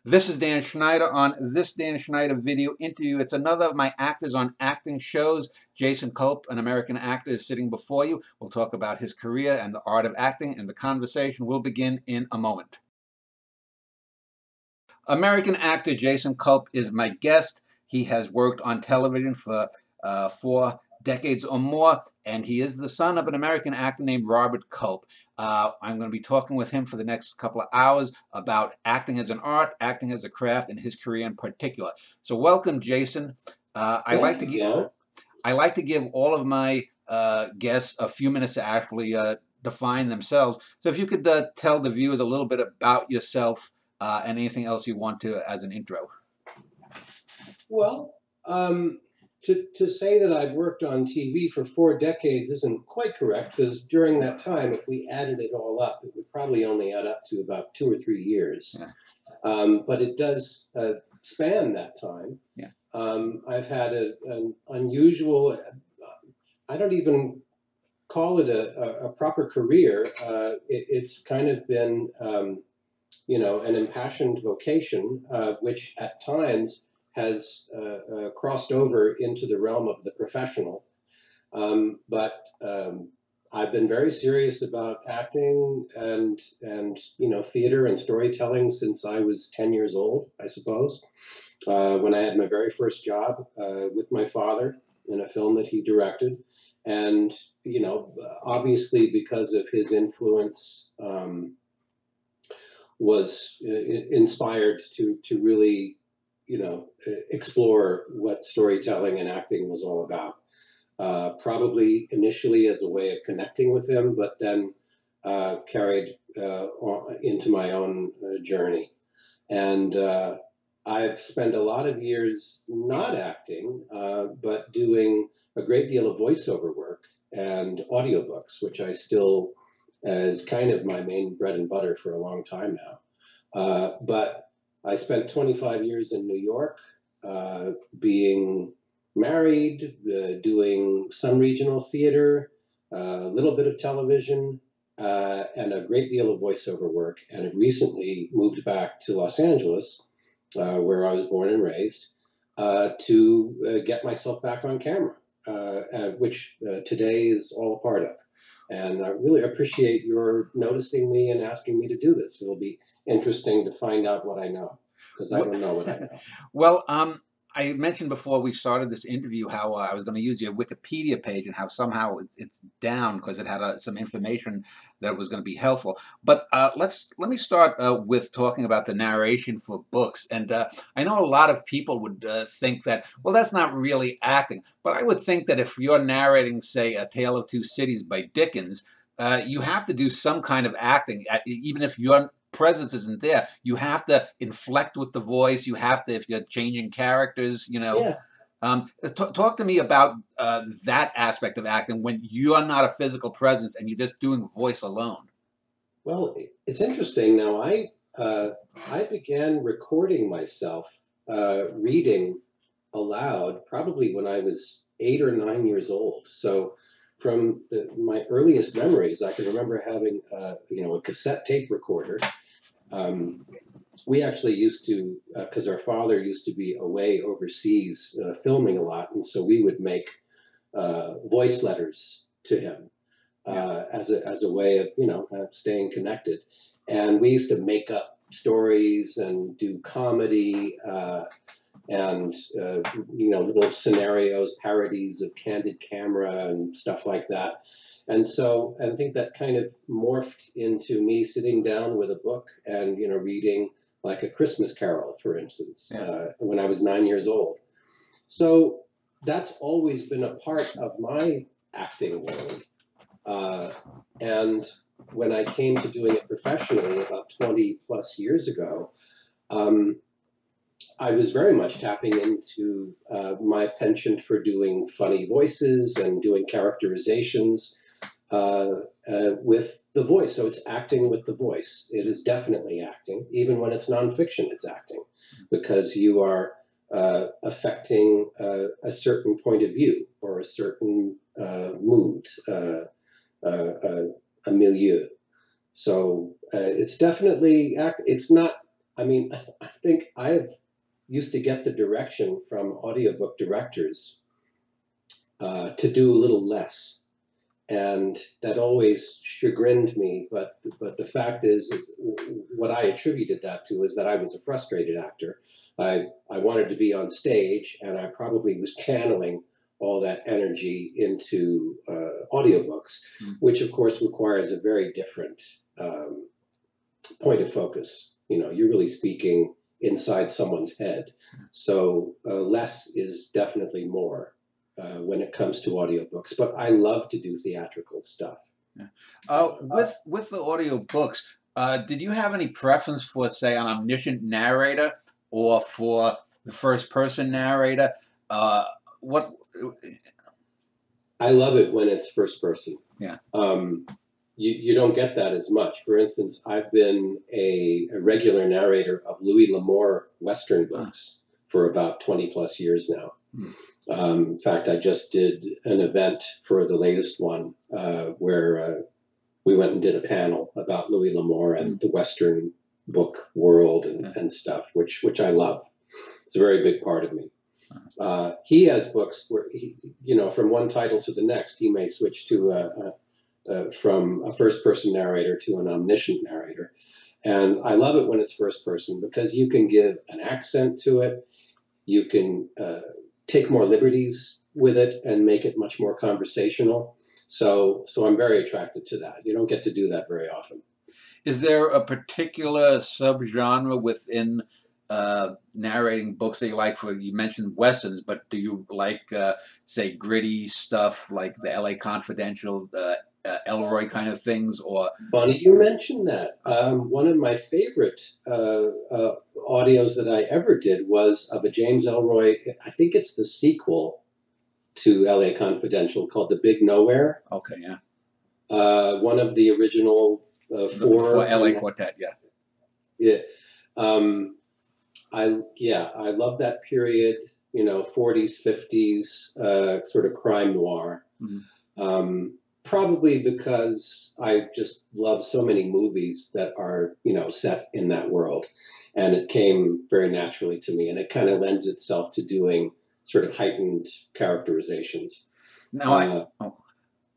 This is Dan Schneider on this Dan Schneider video interview. It's another of my actors on acting shows. Jason Culp, an American actor, is sitting before you. We'll talk about his career and the art of acting, and the conversation will begin in a moment. American actor Jason Culp is my guest. He has worked on television for 4 decades or more, and he is the son of an American actor named Robert Culp. I'm going to be talking with him for the next couple of hours about acting as an art, acting as a craft, and his career in particular. So welcome, Jason. I like to give all of my guests a few minutes to actually define themselves. So if you could tell the viewers a little bit about yourself and anything else you want to as an intro. Well, to say that I've worked on TV for 4 decades isn't quite correct, because during that time, if we added it all up, it would probably only add up to about 2 or 3 years. Yeah. But it does span that time. Yeah. I've had an unusual, I don't even call it a proper career. It's kind of been, an impassioned vocation, which at times has crossed over into the realm of the professional. But I've been very serious about acting and theater and storytelling since I was 10 years old, I suppose, when I had my very first job with my father in a film that he directed. And, obviously because of his influence, was inspired to really explore what storytelling and acting was all about. Probably initially as a way of connecting with him, but then carried into my own journey. And I've spent a lot of years not acting, but doing a great deal of voiceover work and audiobooks, which I still is kind of my main bread and butter for a long time now. But I spent 25 years in New York, being married, doing some regional theater, a little bit of television, and a great deal of voiceover work, and have recently moved back to Los Angeles, where I was born and raised, to get myself back on camera, which today is all a part of. And I really appreciate your noticing me and asking me to do this. It'll be interesting to find out what I know, because I don't know what I know. Well, I mentioned before we started this interview how I was going to use your Wikipedia page and how somehow it's down because it had some information that was going to be helpful. But let me start with talking about the narration for books. And I know a lot of people would think that, well, that's not really acting. But I would think that if you're narrating, say, A Tale of Two Cities by Dickens, you have to do some kind of acting, even if your presence isn't there. You have to inflect with the voice. You have to, if you're changing characters, Yeah. Talk to me about that aspect of acting when you're not a physical presence and you're just doing voice alone. Well, it's interesting. Now, I began recording myself reading aloud probably when I was 8 or 9 years old. So from my earliest memories, I can remember having a cassette tape recorder. We actually used to, because our father used to be away overseas filming a lot, and so we would make voice letters to him as a way of kind of staying connected. And we used to make up stories and do comedy and little scenarios, parodies of Candid Camera and stuff like that. And so I think that kind of morphed into me sitting down with a book and reading like A Christmas Carol, for instance, when I was 9 years old. So that's always been a part of my acting world. And when I came to doing it professionally about 20 plus years ago, I was very much tapping into my penchant for doing funny voices and doing characterizations with the voice. So it's acting with the voice. It is definitely acting. Even when it's nonfiction, it's acting, because you are affecting a certain point of view or a certain mood, a milieu. So it's definitely it's not I mean, I think I've used to get the direction from audiobook directors to do a little less, and that always chagrined me. But the fact is what I attributed that to is that I was a frustrated actor. I wanted to be on stage, and I probably was channeling all that energy into audiobooks, which of course requires a very different point of focus. You know, you're really speaking inside someone's head. So less is definitely more when it comes to audiobooks. But I love to do theatrical stuff. Yeah. With the audio books, did you have any preference for, say, an omniscient narrator or for the first person narrator? What? I love it when it's first person. Yeah. You don't get that as much. For instance, I've been a regular narrator of Louis L'Amour Western books for about 20 plus years now. In fact, I just did an event for the latest one where we went and did a panel about Louis L'Amour and the Western book world and stuff, which I love. It's a very big part of me. He has books where, from one title to the next, he may switch to from a first-person narrator to an omniscient narrator. And I love it when it's first person because you can give an accent to it. You can take more liberties with it and make it much more conversational. So I'm very attracted to that. You don't get to do that very often. Is there a particular subgenre within narrating books that you like? You mentioned Westerns, but do you like, say, gritty stuff like the LA Confidential, Elroy kind of things? Or funny you mentioned that. One of my favorite audios that I ever did was of a James Elroy. I think it's the sequel to LA Confidential called The Big Nowhere. Okay, yeah. One of the original four LA Quartet, yeah. Yeah. I love that period. 40s, 50s, sort of crime noir. Mm-hmm. Probably because I just love so many movies that are, set in that world. And it came very naturally to me. And it kind of lends itself to doing sort of heightened characterizations. Now,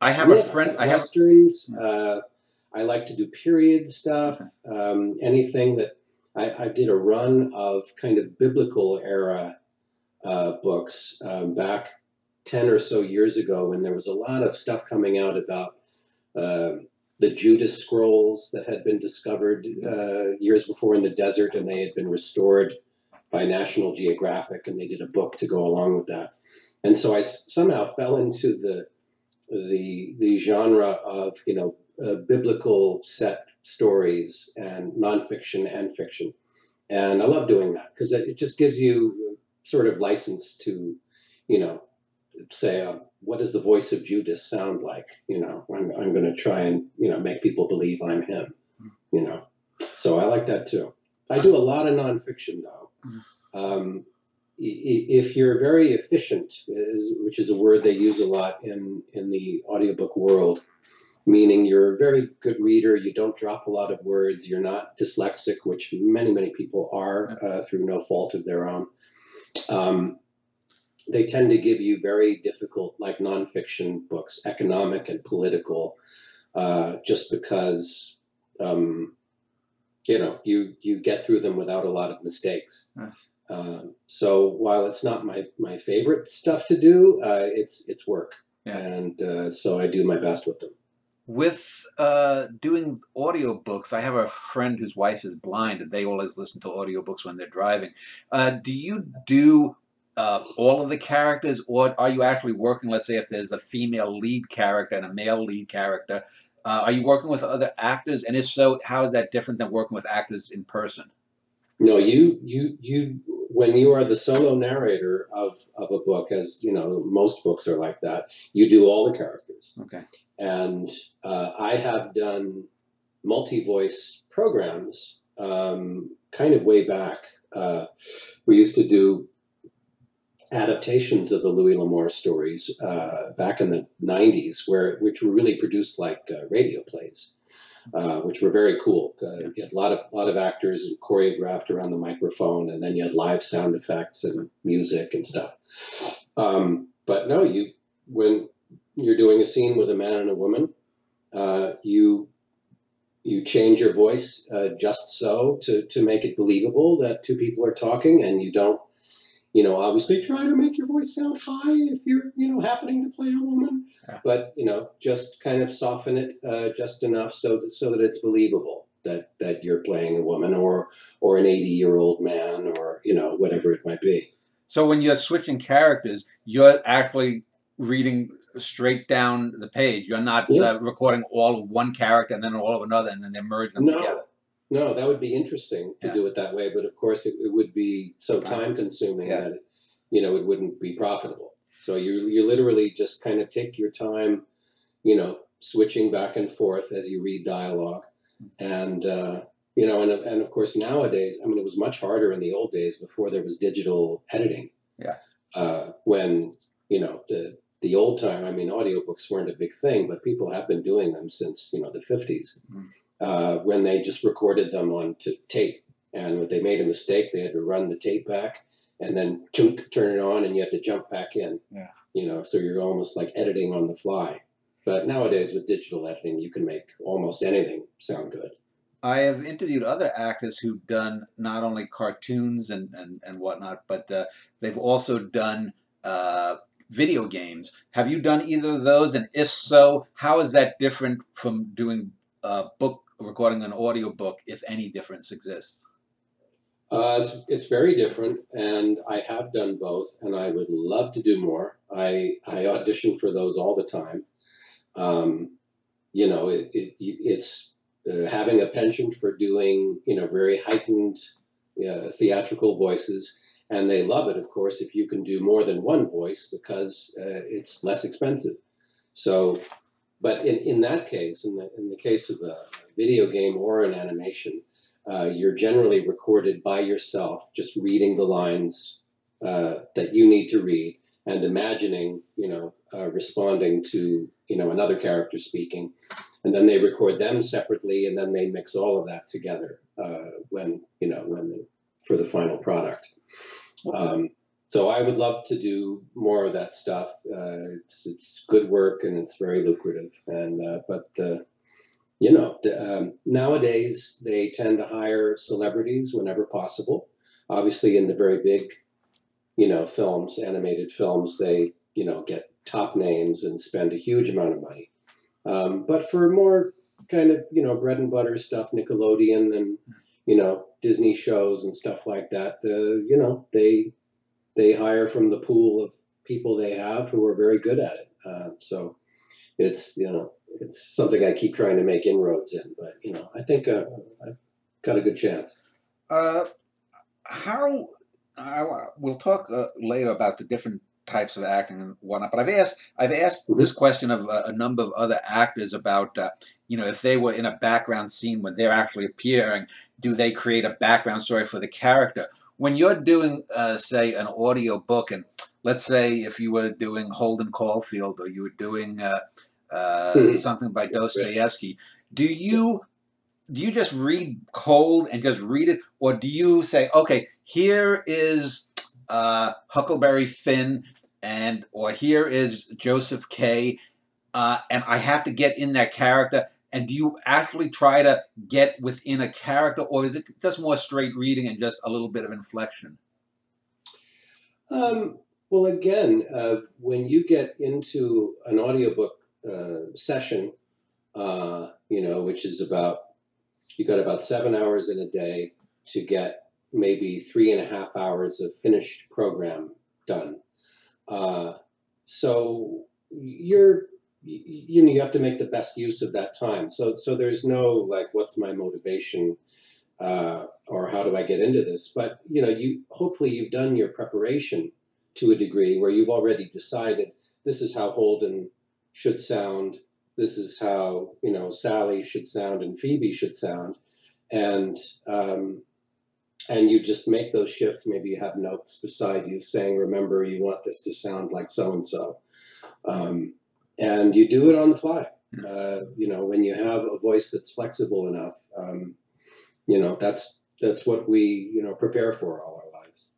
I have a friend. I have Westerns. I like to do period stuff. Anything that I did a run of kind of biblical era books back 10 or so years ago when there was a lot of stuff coming out about the Judas scrolls that had been discovered years before in the desert, and they had been restored by National Geographic, and they did a book to go along with that. And so I somehow fell into the genre of biblical set stories and nonfiction and fiction, and I love doing that because it just gives you sort of license to say, what does the voice of Judas sound like? I'm going to try and, make people believe I'm him, So I like that too. I do a lot of nonfiction though. If you're very efficient, which is a word they use a lot in the audiobook world, meaning you're a very good reader, you don't drop a lot of words, you're not dyslexic, which many, many people are through no fault of their own. They tend to give you very difficult, like nonfiction books, economic and political, just because, you get through them without a lot of mistakes. So while it's not my favorite stuff to do, it's work. Yeah. And so I do my best with them. With doing audiobooks, I have a friend whose wife is blind, and they always listen to audiobooks when they're driving. Do you do all of the characters, or are you actually working, let's say if there's a female lead character and a male lead character, are you working with other actors? And if so, how is that different than working with actors in person? No, you when you are the solo narrator of a book, as most books are like that, you do all the characters. Okay. And I have done multi-voice programs kind of way back. We used to do adaptations of the Louis L'Amour stories back in the 90s, which were really produced like radio plays. which were very cool. You had a lot of actors and choreographed around the microphone, and then you had live sound effects and music and stuff. But no, when you're doing a scene with a man and a woman, you change your voice just so to make it believable that two people are talking, and you don't, obviously try to make your voice sound high if you're, happening to play a woman, but, just kind of soften it just enough so that it's believable that you're playing a woman or an 80-year-old man or, whatever it might be. So when you're switching characters, you're actually reading straight down the page. You're not recording all of one character and then all of another and then they merge them together. No, that would be interesting to do it that way, but of course it would be so time consuming that it wouldn't be profitable. So you literally just kind of take your time, switching back and forth as you read dialogue, and and of course nowadays, I mean, it was much harder in the old days before there was digital editing. When the old time, I mean, audiobooks weren't a big thing, but people have been doing them since the 50s. When they just recorded them on tape, and when they made a mistake, they had to run the tape back and then turn it on, and you had to jump back in. So you're almost like editing on the fly. But nowadays with digital editing, you can make almost anything sound good. I have interviewed other actors who've done not only cartoons and whatnot, but they've also done video games. Have you done either of those? And if so, how is that different from doing recording an audiobook, if any difference exists? It's very different, and I have done both, and I would love to do more. I audition for those all the time. It's having a penchant for doing, very heightened theatrical voices, and they love it, of course, if you can do more than one voice because it's less expensive. So, but in that case, in the case of a video game or an animation, you're generally recorded by yourself, just reading the lines that you need to read and imagining, responding to, another character speaking. And then they record them separately, and then they mix all of that together for the final product. So I would love to do more of that stuff. It's good work and it's very lucrative. And nowadays they tend to hire celebrities whenever possible. Obviously, in the very big, films, animated films, they get top names and spend a huge amount of money. But for more kind of bread and butter stuff, Nickelodeon and Disney shows and stuff like that, they hire from the pool of people they have who are very good at it. So it's something I keep trying to make inroads in, but I think I've got a good chance. We'll talk later about the different types of acting and whatnot, but I've asked this question of a number of other actors about if they were in a background scene when they're actually appearing, do they create a background story for the character? When you're doing say an audio book, and let's say if you were doing Holden Caulfield or you were doing something by Dostoevsky, do you just read cold and just read it, or do you say, okay, here is Huckleberry Finn, or here is Joseph K, and I have to get in that character? And do you actually try to get within a character, or is it just more straight reading and just a little bit of inflection? Well, again, when you get into an audiobook session, which is you got about 7 hours in a day to get maybe 3.5 hours of finished program done. So you have to make the best use of that time. So there's no like, what's my motivation, or how do I get into this? But hopefully you've done your preparation to a degree where you've already decided this is how Holden should sound. This is how Sally should sound and Phoebe should sound, and you just make those shifts. Maybe you have notes beside you saying, remember, you want this to sound like so and so. And you do it on the fly. When you have a voice that's flexible enough, that's what we prepare for all our lives.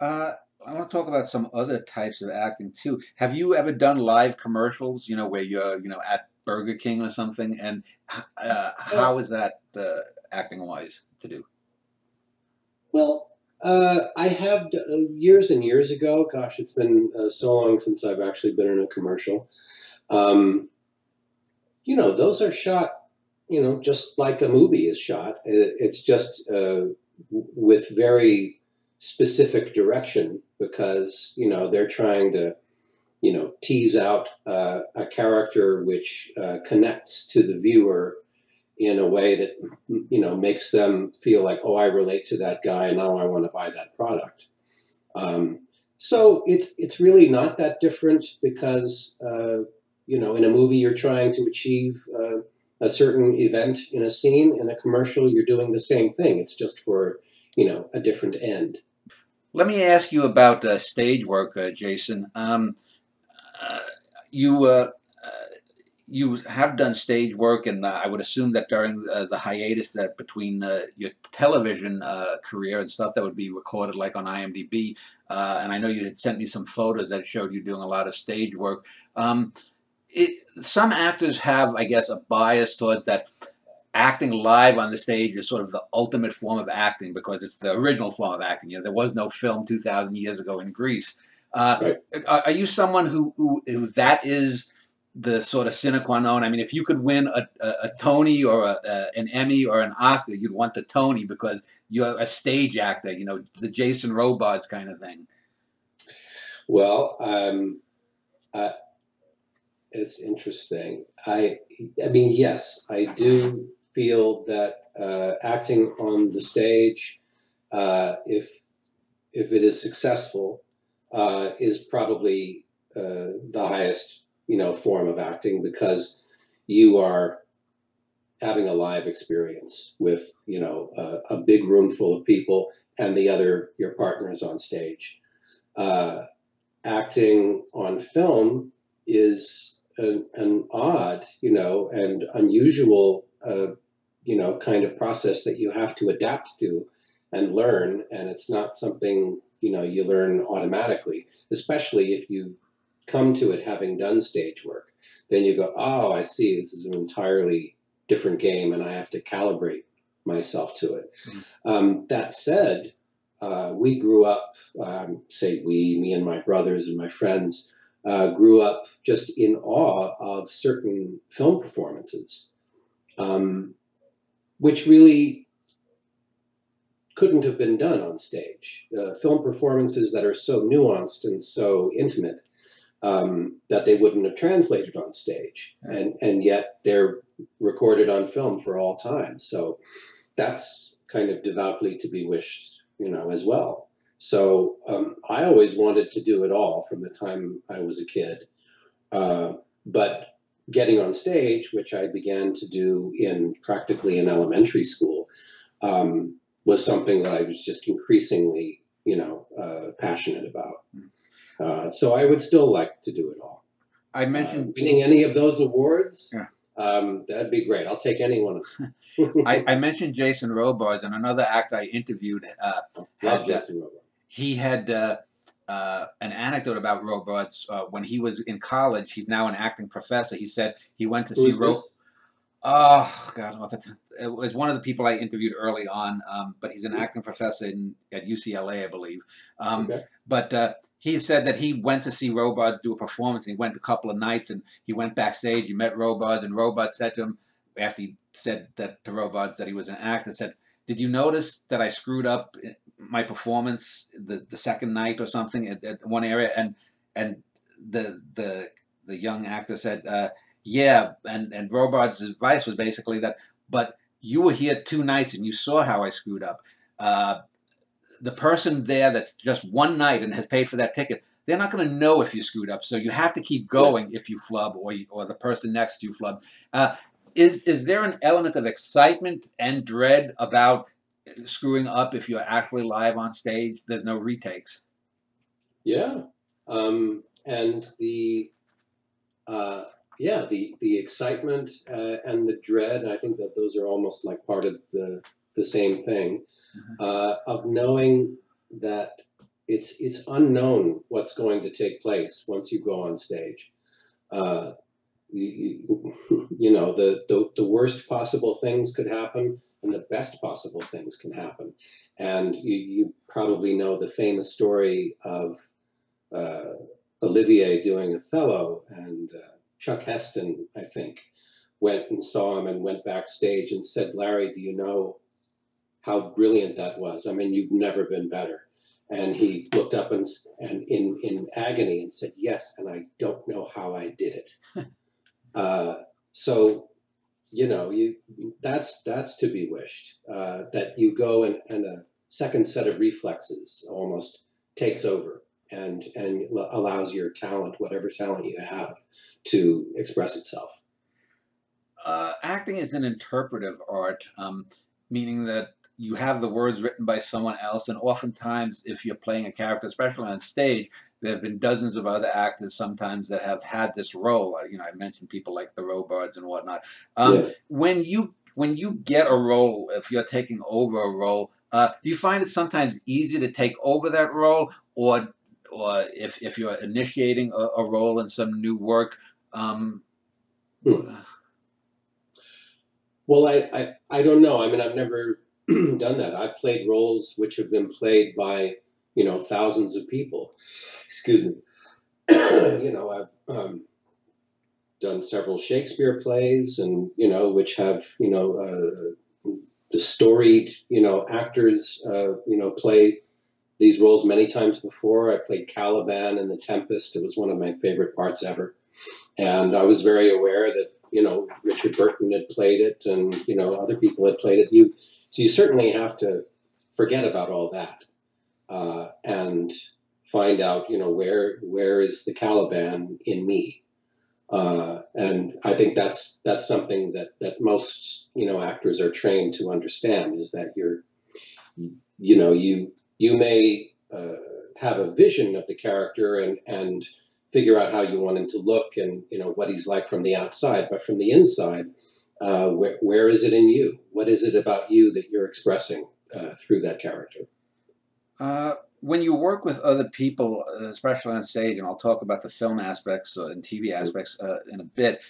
Uh, I want to talk about some other types of acting too. Have you ever done live commercials? Where you're at Burger King or something, and Uh, how is that acting wise to do? well, I have years and years ago. Gosh, it's been so long since I've actually been in a commercial. Um, those are shot, just like a movie is shot. It's just with very specific direction because, they're trying to, tease out a character which connects to the viewer in a way that, makes them feel like, oh, I relate to that guy and now I want to buy that product. Um, so it's really not that different because in a movie you're trying to achieve a certain event in a scene. In a commercial, you're doing the same thing. It's just for a different end. Let me ask you about stage work, Jason. Uh, you you have done stage work, and I would assume that during the hiatus that between your television career and stuff that would be recorded like on IMDb, and I know you had sent me some photos that showed you doing a lot of stage work. Um, some actors have, I guess, a bias towards that acting live on the stage is sort of the ultimate form of acting because it's the original form of acting. There was no film 2,000 years ago in Greece. Right. Are you someone who that is the sort of sine qua non? I mean, if you could win a Tony or an Emmy or an Oscar, you'd want the Tony because you're a stage actor, the Jason Robards kind of thing. Well, uh, it's interesting. I mean, yes, I do feel that acting on the stage, if it is successful, is probably the highest, form of acting because you are having a live experience with, a big room full of people and your partners on stage. Uh, Acting on film is an odd, and unusual, kind of process that you have to adapt to and learn. And it's not something, you learn automatically, especially if you come to it having done stage work. Then you go, oh, I see, this is an entirely different game and I have to calibrate myself to it. That said, we grew up, me and my brothers and my friends, grew up just in awe of certain film performances, which really couldn't have been done on stage. Film performances that are so nuanced and so intimate that they wouldn't have translated on stage, and yet they're recorded on film for all time. So that's kind of devoutly to be wished, as well. So I always wanted to do it all from the time I was a kid. But getting on stage, which I began to do practically in elementary school, was something that I was just increasingly, passionate about. So I would still like to do it all. I mentioned winning any of those awards. Yeah. That'd be great. I'll take any one of them. I mentioned Jason Robards, and another actor I interviewed Love Jason Robards. He had an anecdote about Robards when he was in college. He's now an acting professor. He said he went to see Oh God, it was one of the people I interviewed early on, but he's an acting professor at UCLA, I believe. Okay. But he said that he went to see Robards do a performance, and he went a couple of nights, and he went backstage. He met Robards, and Robards said to him, after he said that to Robards that he was an actor, said, "Did you notice that I screwed up my performance the second night or something at one area?" And the young actor said, "Yeah." And Robards' advice was basically that, "But you were here 2 nights and you saw how I screwed up. The person there that's just one night and has paid for that ticket, they're not going to know if you screwed up. So you have to keep going if you flub or the person next to you flub." Is there an element of excitement and dread about screwing up if you're actually live on stage? There's no retakes. Yeah. And the yeah, the excitement and the dread. I think that those are almost like part of the same thing, Mhm. of knowing that it's unknown what's going to take place once you go on stage. Uh, you know, the worst possible things could happen, and the best possible things can happen. And you probably know the famous story of uh, Olivier doing Othello, and Chuck Heston, I think, went and saw him and went backstage and said, "Larry, do you know how brilliant that was? I mean, you've never been better." And he looked up and in agony and said, "Yes, and I don't know how I did it." Uh, so you know, that's to be wished, that you go and a second set of reflexes almost takes over and allows your talent, whatever talent you have, to express itself. Acting is an interpretive art, meaning that you have the words written by someone else, and oftentimes, if you're playing a character, especially on stage, there have been dozens of other actors sometimes that have had this role. You know, I mentioned people like the Robards and whatnot. Yeah. When you get a role, if you're taking over a role, do you find it sometimes easy to take over that role, or if you're initiating a role in some new work? Um, Hmm. Well, I don't know. I mean, I've never done that. I've played roles which have been played by, you know, thousands of people. Excuse me. You know, I've done several Shakespeare plays, and you know, which have, you know, the storied, you know, actors, you know, play these roles many times before. I played Caliban in The Tempest. It was one of my favorite parts ever, and I was very aware that, you know, Richard Burton had played it, and you know, other people had played it. You certainly have to forget about all that, and find out, you know, where is the Caliban in me. And I think that's something that most, you know, actors are trained to understand, is that you know, you may have a vision of the character and figure out how you want him to look, and you know what he's like from the outside, but from the inside, where is it in you? What is it about you that you're expressing through that character? When you work with other people, especially on stage, and I'll talk about the film aspects and TV aspects in a bit,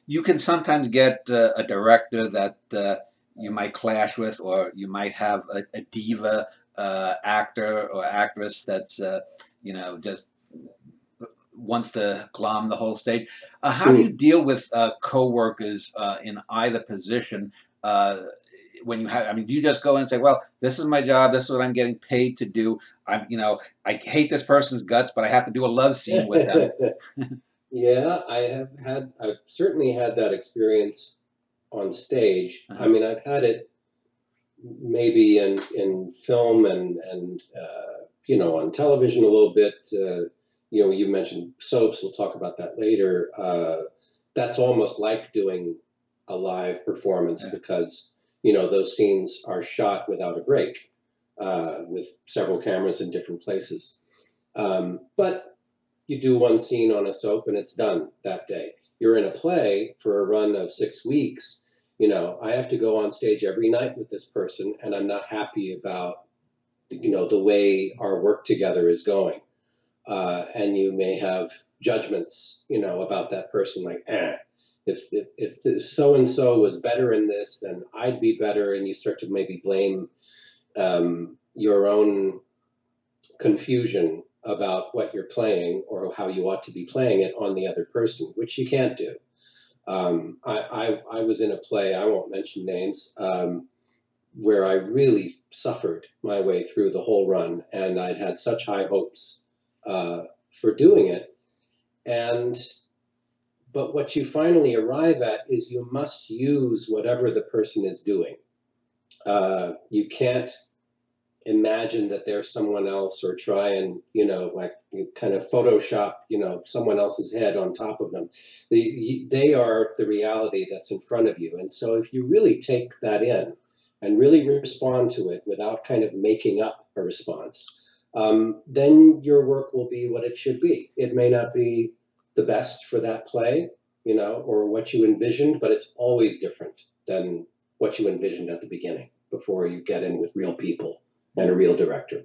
you can sometimes get a director that you might clash with, or you might have a diva actor or actress that's, you know, just wants to glom the whole stage. How do you Mm. deal with coworkers in either position? Uh, when you have, I mean, do you just go and say, "Well, this is my job. This is what I'm getting paid to do. You know, I hate this person's guts, but I have to do a love scene with them." Yeah, I've certainly had that experience on stage. I Uh-huh. mean, I've had it maybe in film and you know, on television a little bit. You know, you mentioned soaps. We'll talk about that later. That's almost like doing a live performance, Yeah. because you know those scenes are shot without a break, with several cameras in different places. But you do one scene on a soap and it's done that day. You're in a play for a run of 6 weeks. You know, I have to go on stage every night with this person, and I'm not happy about, you know, the way our work together is going. And you may have judgments, you know, about that person, like, if so and so was better in this, then I'd be better, and you start to maybe blame your own confusion about what you're playing or how you ought to be playing it on the other person, which you can't do. I was in a play, I won't mention names, where I really suffered my way through the whole run, and I'd had such high hopes for doing it. And but what you finally arrive at is you must use whatever the person is doing. You can't imagine that they're someone else, or try and, you know, like, you kind of Photoshop, you know, someone else's head on top of them. They are the reality that's in front of you. And so if you really take that in and really respond to it without kind of making up a response, then your work will be what it should be. It may not be the best for that play, or what you envisioned, but it's always different than what you envisioned at the beginning before you get in with real people and a real director.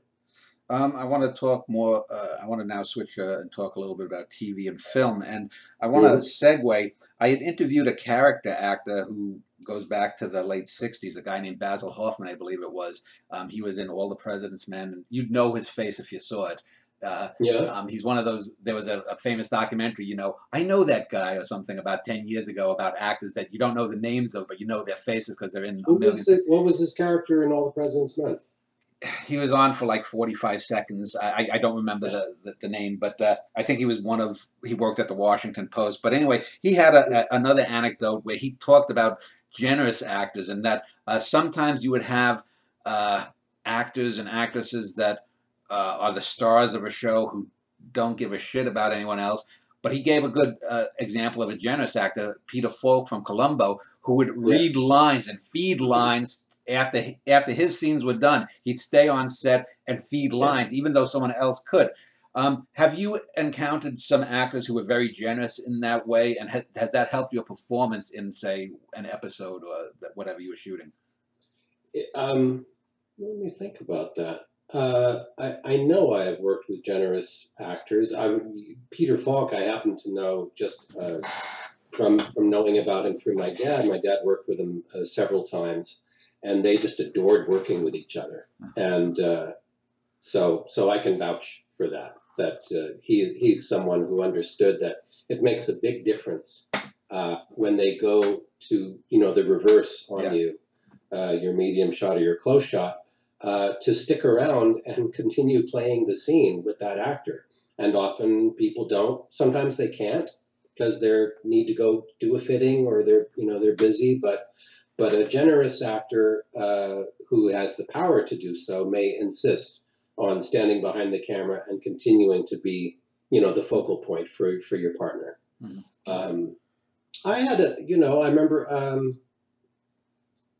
I want to talk more. I want to now switch and talk a little bit about TV and film. And I want to Mhm. segue. I had interviewed a character actor who goes back to the late 60s, a guy named Basil Hoffman, I believe it was. He was in All the President's Men. And you'd know his face if you saw it. Uh, Yeah. he's one of those. There was a famous documentary, I know that guy or something about 10 years ago about actors that you don't know the names of, but you know their faces because they're in a Who million was things. it? What was his character in All the President's Men? He was on for like 45 seconds. I don't remember the name, but I think he worked at the Washington Post. But anyway, he had another anecdote where he talked about generous actors and that sometimes you would have uh, actors and actresses that are the stars of a show who don't give a shit about anyone else. But he gave a good example of a generous actor, Peter Falk from Columbo, who would Yeah. read lines and feed lines after his scenes were done. He'd stay on set and feed Yeah. lines, even though someone else could. Have you encountered some actors who were very generous in that way, and has that helped your performance in, say, an episode or whatever you were shooting? Let me think about that. I know I have worked with generous actors. Peter Falk, I happen to know just from knowing about him through my dad. My dad worked with him several times, and they just adored working with each other. And so I can vouch for that. That he's someone who understood that it makes a big difference when they go to the reverse on Yeah. you, your medium shot or your close shot, to stick around and continue playing the scene with that actor. And often people don't. Sometimes they can't because they need to go do a fitting or they're busy. But a generous actor who has the power to do so may insist on standing behind the camera and continuing to be the focal point for your partner. Mm-hmm. I had I remember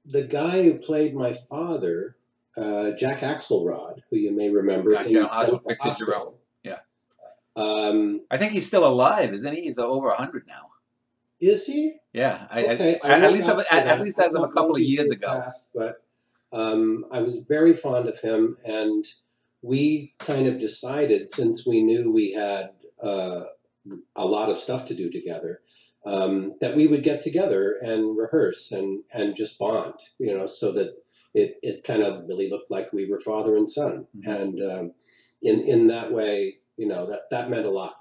the guy who played my father, Jack Axelrod, who you may remember in General General Victor Jerome. Hospital. Yeah. Um, I think he's still alive, isn't he? He's over 100 now. is he? Yeah. Okay, I At will least vouch for at that. least I'm as of a not couple one of to years say ago. past, but I was very fond of him, and we kind of decided, since we knew we had a lot of stuff to do together, that we would get together and rehearse and just bond, so that it kind of really looked like we were father and son. Mm-hmm. And in that way, that meant a lot,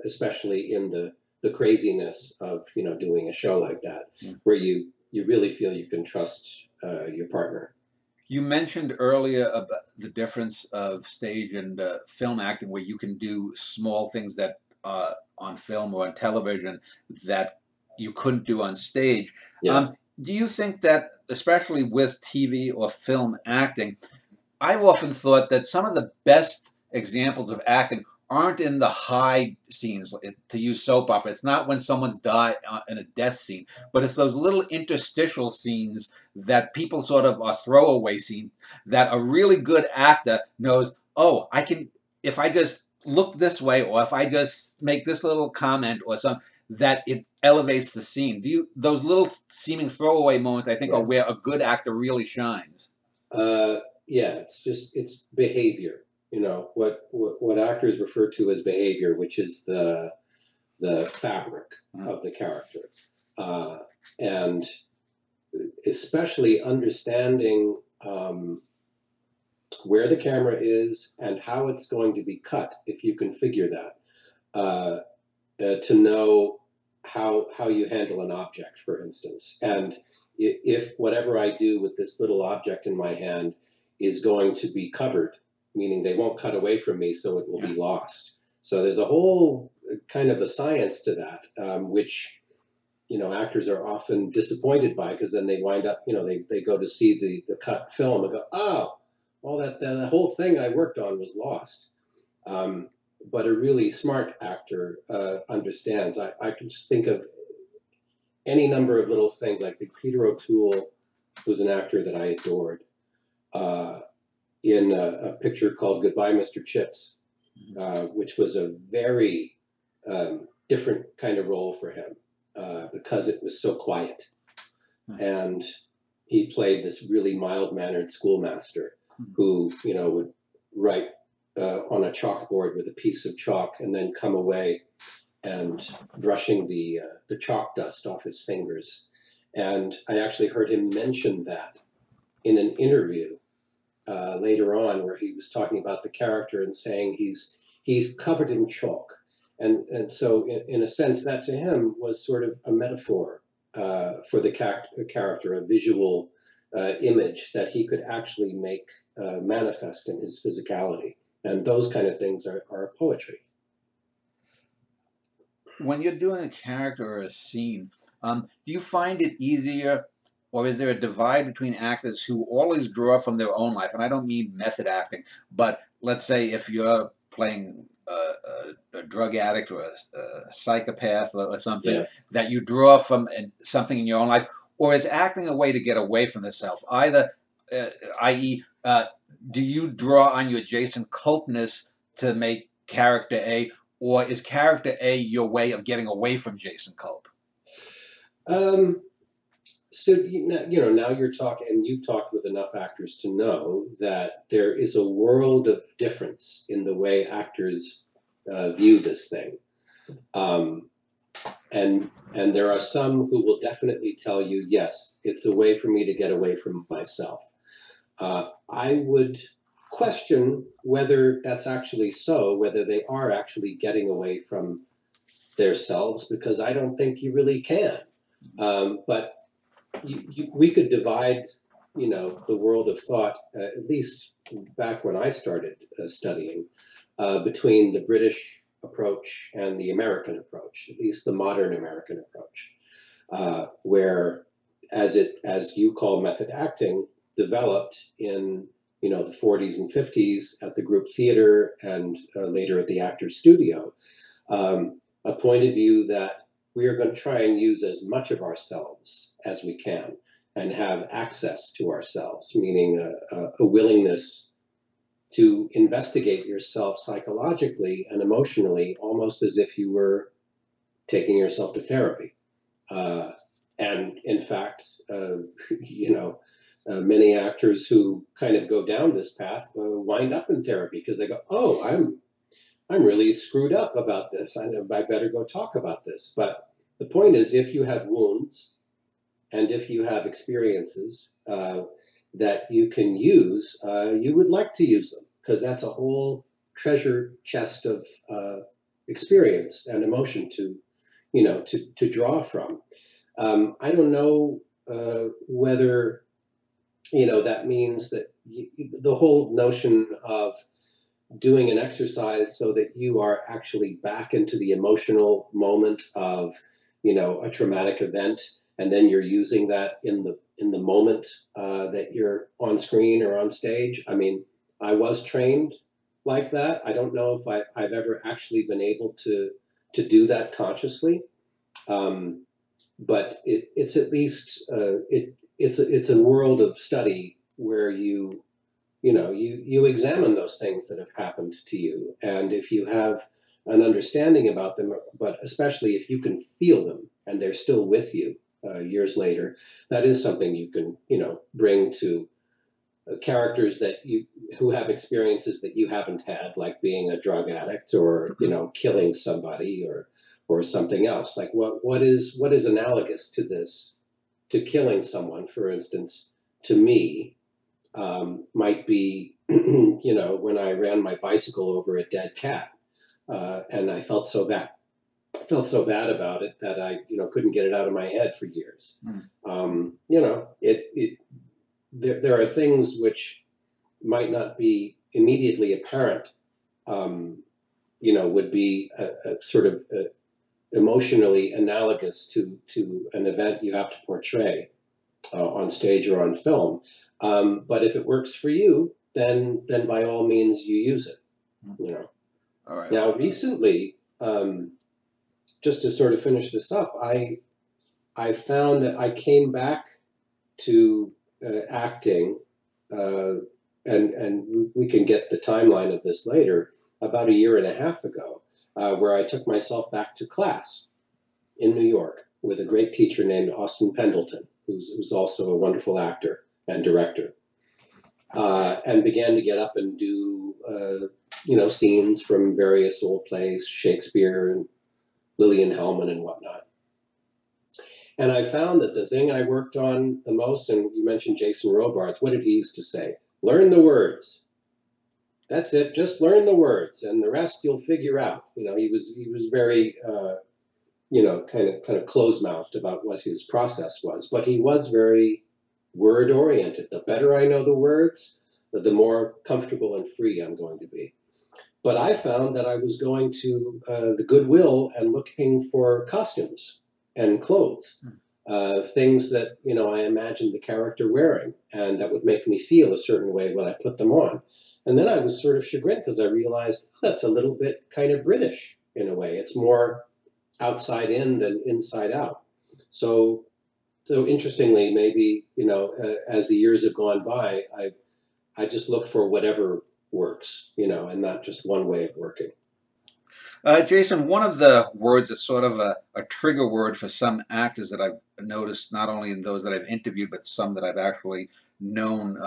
especially in the craziness of doing a show like that, where you really feel you can trust your partner. You mentioned earlier about the difference of stage and film acting, where you can do small things that on film or on television that you couldn't do on stage. Yeah. Do you think that, especially with TV or film acting, I've often thought that some of the best examples of acting aren't in the high scenes, to use soap opera. It's not when someone's died in a death scene, but it's those little interstitial scenes that people sort of are throwaway scenes that a really good actor knows, oh, I can, if I just look this way or if I just make this little comment or something, that it elevates the scene. Those little seeming throwaway moments, I think, are Yes. where a good actor really shines. Yeah, it's behavior. What actors refer to as behavior, which is the fabric of the character, and especially understanding where the camera is and how it's going to be cut, if you can figure that, to know how you handle an object, for instance, and if whatever I do with this little object in my hand is going to be covered, meaning they won't cut away from me, so it will be lost. So there's a whole kind of a science to that, which actors are often disappointed by, because then they wind up, they go to see the cut film and go, oh, all that the whole thing I worked on was lost. But a really smart actor understands. I can just think of any number of little things. Like Peter O'Toole was an actor that I adored. In a picture called Goodbye, Mr. Chips, which was a very different kind of role for him. because it was so quiet. And he played this really mild-mannered schoolmaster who, would write on a chalkboard with a piece of chalk and then come away and brushing the chalk dust off his fingers. And I actually heard him mention that in an interview later on, where he was talking about the character and saying he's covered in chalk. And so in a sense, that to him was sort of a metaphor for the character, a visual image that he could actually make manifest in his physicality. And those kind of things are poetry. When you're doing a character or a scene, do you find it easier, or is there a divide between actors who always draw from their own life? And I don't mean method acting, but let's say if you're playing a drug addict or a psychopath or something, Yeah. that you draw from something in your own life, or is acting a way to get away from the self? Either, i.e., do you draw on your Jason Culpness to make character A, or is character A your way of getting away from Jason Culp? So, now you're talking, and you've talked with enough actors to know that there is a world of difference in the way actors view this thing. And there are some who will definitely tell you, yes, it's a way for me to get away from myself. I would question whether that's actually so, whether they are actually getting away from themselves, because I don't think you really can. But we could divide, the world of thought, at least back when I started studying, between the British approach and the American approach, at least the modern American approach, where, as you call method acting, developed in the 40s and 50s at the group theater and later at the Actors Studio, a point of view that we are going to try and use as much of ourselves as we can and have access to ourselves, meaning a willingness to investigate yourself psychologically and emotionally, almost as if you were taking yourself to therapy. And in fact, many actors who kind of go down this path wind up in therapy because they go, "Oh, I'm really screwed up about this. I better go talk about this." But the point is, if you have wounds and if you have experiences that you can use, you would like to use them, because that's a whole treasure chest of experience and emotion to draw from. I don't know whether that means that the whole notion of doing an exercise so that you are actually back into the emotional moment of a traumatic event, and then you're using that in the moment that you're on screen or on stage. I mean, I was trained like that. I don't know if I've ever actually been able to do that consciously, but it's at least it's a world of study where you examine those things that have happened to you, and if you have an understanding about them, but especially if you can feel them and they're still with you years later, that is something you can bring to characters who have experiences that you haven't had, like being a drug addict or killing somebody or something else. Like what is analogous to this, to killing someone, for instance, to me. Might be, when I ran my bicycle over a dead cat, and I felt so bad about it that I, couldn't get it out of my head for years. There are things which might not be immediately apparent, would be a sort of emotionally analogous to an event you have to portray on stage or on film. But if it works for you, then by all means you use it. All right. Now, recently, just to sort of finish this up, I found that I came back to acting, and we can get the timeline of this later, about a year and a half ago, where I took myself back to class in New York. with a great teacher named Austin Pendleton, who's also a wonderful actor and director, and began to get up and do, scenes from various old plays, Shakespeare and Lillian Hellman and whatnot. And I found that the thing I worked on the most, and you mentioned Jason Robards, what did he used to say? Learn the words. That's it. Just learn the words, and the rest you'll figure out. He was very, kind of close-mouthed about what his process was, but he was very word-oriented. The better I know the words, the more comfortable and free I'm going to be. But I found that I was going to the Goodwill and looking for costumes and clothes, things that, I imagined the character wearing, and that would make me feel a certain way when I put them on. And then I was sort of chagrined because I realized that's a little bit kind of British in a way. It's more outside in than inside out. So interestingly, maybe, as the years have gone by, I just look for whatever works, and not just one way of working. Jason, one of the words that's sort of a trigger word for some actors that I've noticed, not only in those that I've interviewed, but some that I've actually known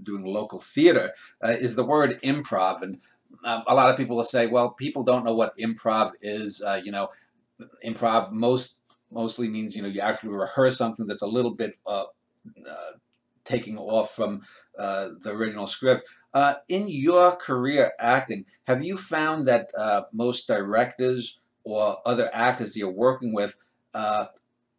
doing local theater, is the word improv. And a lot of people will say, well, people don't know what improv is. Improv mostly means, you actually rehearse something that's a little bit taking off from the original script. In your career acting, have you found that most directors or other actors you're working with are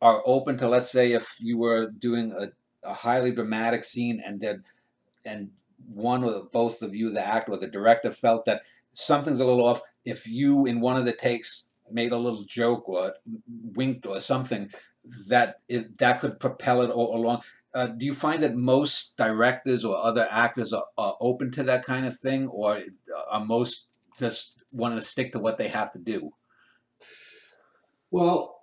open to, let's say, if you were doing a highly dramatic scene and one or both of you, the actor or the director, felt that something's a little off, if you in one of the takes made a little joke or winked or something, that could propel it along? Do you find that most directors or other actors are open to that kind of thing, or are most just wanting to stick to what they have to do? Well,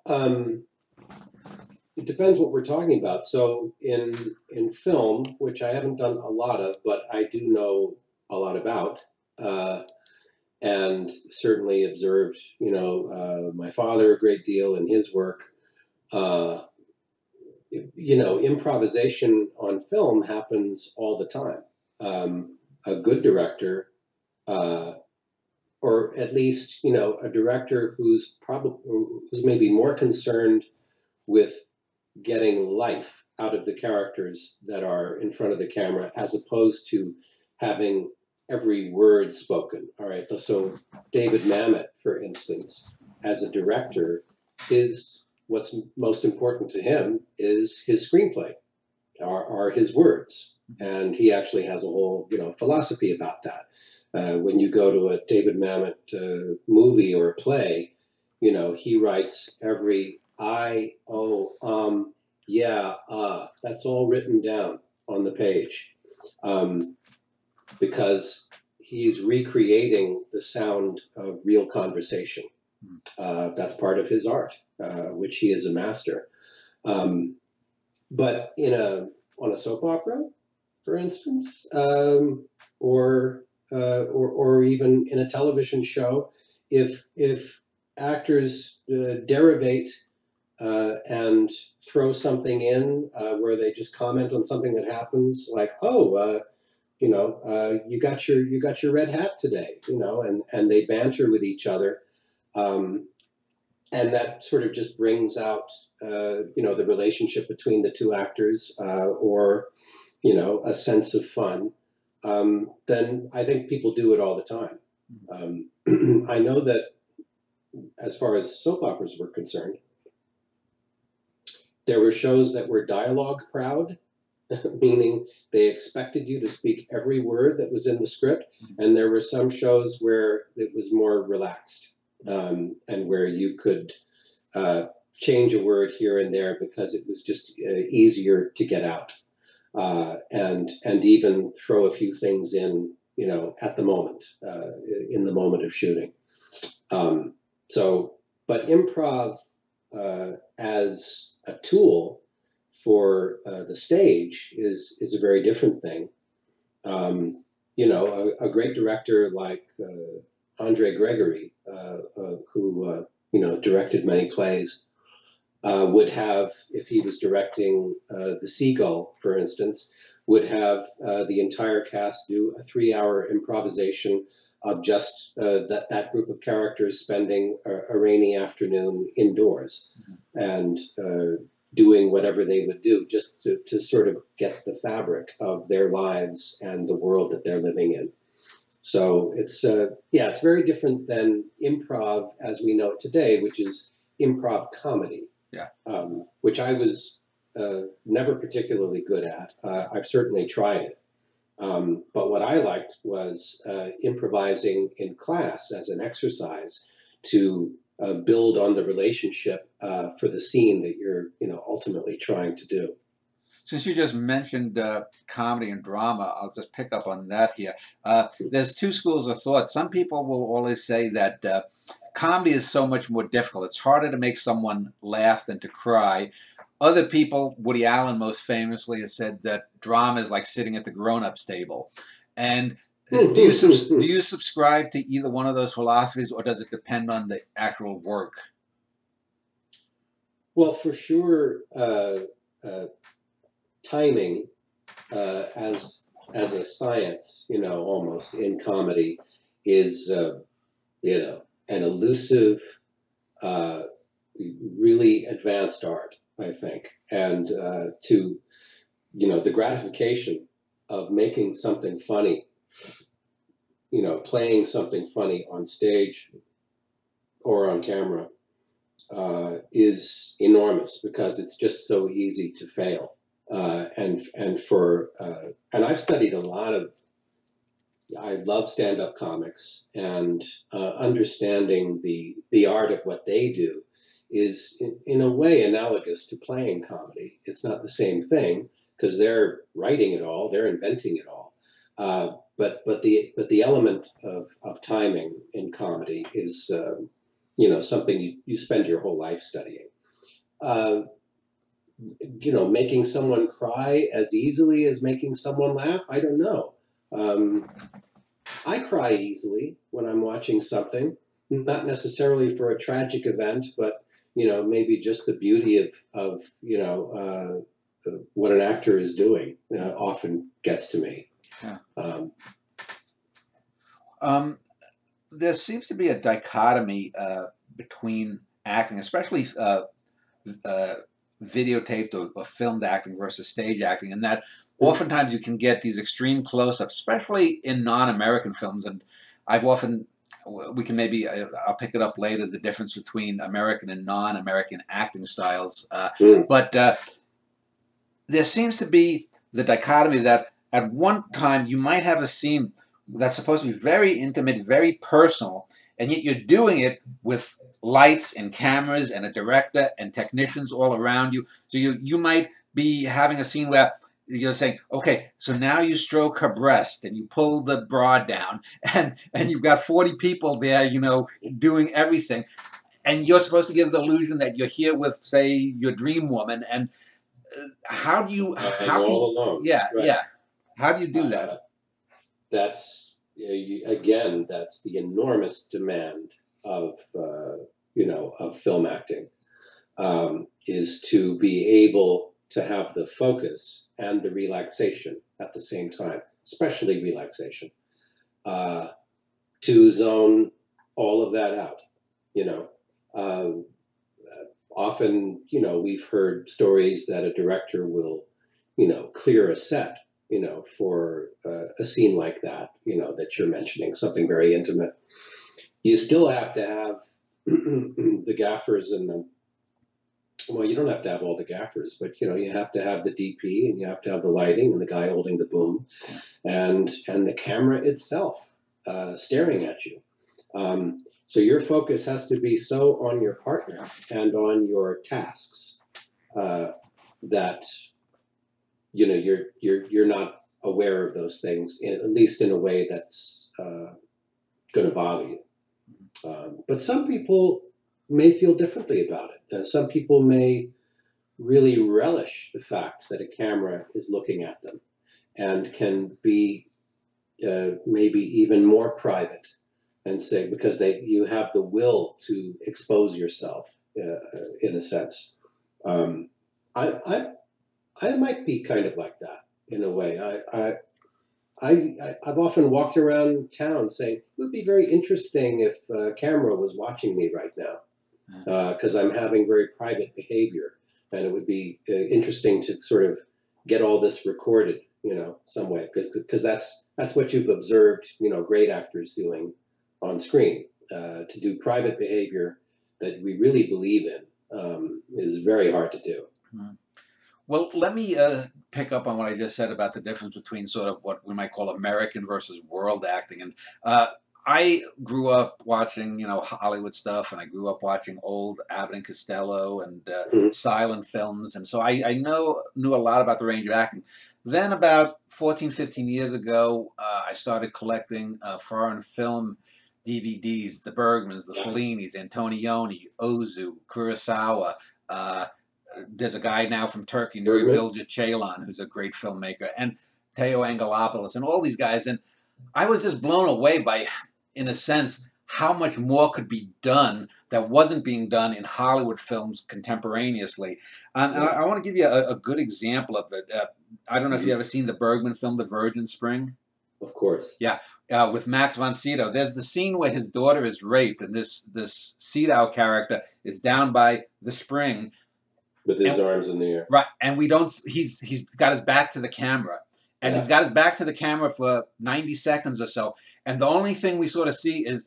it depends what we're talking about. So in film, which I haven't done a lot of, but I do know a lot about, and certainly observed, my father a great deal in his work. Improvisation on film happens all the time. A good director, or at least, a director who's maybe more concerned with getting life out of the characters that are in front of the camera, as opposed to having every word spoken. All right. So David Mamet, for instance, as a director, what's most important to him is his screenplay, are his words. And he actually has a whole, philosophy about that. When you go to a David Mamet movie or a play, he writes every I, oh, yeah, that's all written down on the page, because he's recreating the sound of real conversation. That's part of his art, which he is a master. But on a soap opera, for instance, or even in a television show, if actors derivate and throw something in where they just comment on something that happens, like, oh, you got your red hat today, and they banter with each other. And that sort of just brings out, the relationship between the two actors, or, a sense of fun. Then I think people do it all the time. I know that as far as soap operas were concerned, there were shows that were dialogue proud, meaning they expected you to speak every word that was in the script. And there were some shows where it was more relaxed, and where you could change a word here and there because it was just easier to get out, and even throw a few things in, at the moment, in the moment of shooting. But improv as a tool for the stage is a very different thing. A great director like Andre Gregory, who directed many plays, would have, if he was directing The Seagull, for instance, would have the entire cast do a 3-hour improvisation of just that group of characters spending a rainy afternoon indoors and doing whatever they would do just to sort of get the fabric of their lives and the world that they're living in. So it's it's very different than improv as we know it today, which is improv comedy. Yeah. Which I was never particularly good at. I've certainly tried it. But what I liked was improvising in class as an exercise to build on the relationship for the scene that you're, ultimately trying to do. Since you just mentioned comedy and drama, I'll just pick up on that here. There's two schools of thought. Some people will always say that comedy is so much more difficult. It's harder to make someone laugh than to cry. Other people, Woody Allen most famously, has said that drama is like sitting at the grown-ups table. And do you subscribe to either one of those philosophies, or does it depend on the actual work? Well, for sure, timing as a science, almost in comedy, is an elusive, really advanced art, I think, and the gratification of making something funny, playing something funny on stage or on camera is enormous because it's just so easy to fail. And I've studied a lot of. I love stand-up comics, and understanding the art of what they do is in a way analogous to playing comedy. It's not the same thing because they're writing it all, they're inventing it all. But the element of timing in comedy is something you spend your whole life studying. Making someone cry as easily as making someone laugh, I don't know. I cry easily when I'm watching something, not necessarily for a tragic event, but maybe just the beauty of what an actor is doing often gets to me. Yeah. There seems to be a dichotomy between acting, especially videotaped or filmed acting versus stage acting, and that oftentimes you can get these extreme close-ups, especially in non-American films. And we can maybe, I'll pick it up later, the difference between American and non-American acting styles. But there seems to be the dichotomy that at one time you might have a scene that's supposed to be very intimate, very personal, and yet you're doing it with lights and cameras and a director and technicians all around you. So you might be having a scene where you're saying, okay, so now you stroke her breast and you pull the bra down, and you've got 40 people there, doing everything. And you're supposed to give the illusion that you're here with, say, your dream woman. And how do you, all alone. Yeah, right. Yeah. How do you do that? That's, again, that's the enormous demand of film acting, is to be able to have the focus and the relaxation at the same time, especially relaxation, to zone all of that out. Often, we've heard stories that a director will, clear a set, for a scene like that, that you're mentioning, something very intimate. You still have to have the gaffers and you don't have to have all the gaffers, but you have to have the DP, and you have to have the lighting and the guy holding the boom, and the camera itself staring at you. So your focus has to be so on your partner and on your tasks that you're not aware of those things, at least in a way that's going to bother you. But some people may feel differently about it. Some people may really relish the fact that a camera is looking at them and can be maybe even more private, and say, because you have the will to expose yourself in a sense. Um, I, I I might be kind of like that in a way. I've often walked around town saying it would be very interesting if a camera was watching me right now, because I'm having very private behavior, and it would be interesting to sort of get all this recorded, some way, because that's what you've observed, great actors doing on screen. To do private behavior that we really believe in is very hard to do. Mhm. Well, let me pick up on what I just said about the difference between sort of what we might call American versus world acting. And I grew up watching, Hollywood stuff, and I grew up watching old Abbott and Costello and Mhm. silent films. And so I knew a lot about the range of acting. Then about 14, 15 years ago, I started collecting foreign film DVDs, the Bergmans, the Fellinis, Antonioni, Ozu, Kurosawa. Uh, there's a guy now from Turkey, Nuri Bergman. Bilge Ceylan, who's a great filmmaker, and Teo Angelopoulos, and all these guys. And I was just blown away by, in a sense, how much more could be done that wasn't being done in Hollywood films contemporaneously. And Yeah. I want to give you a good example of it. I don't know if Mhm. you ever seen the Bergman film, The Virgin Spring. Of course. Yeah, with Max von Sydow. There's the scene where his daughter is raped, and this Sydow character is down by the spring, With his and arms in the air. right, and we don't. He's got his back to the camera, and he's Yeah. got his back to the camera for 90 seconds or so, and the only thing we sort of see is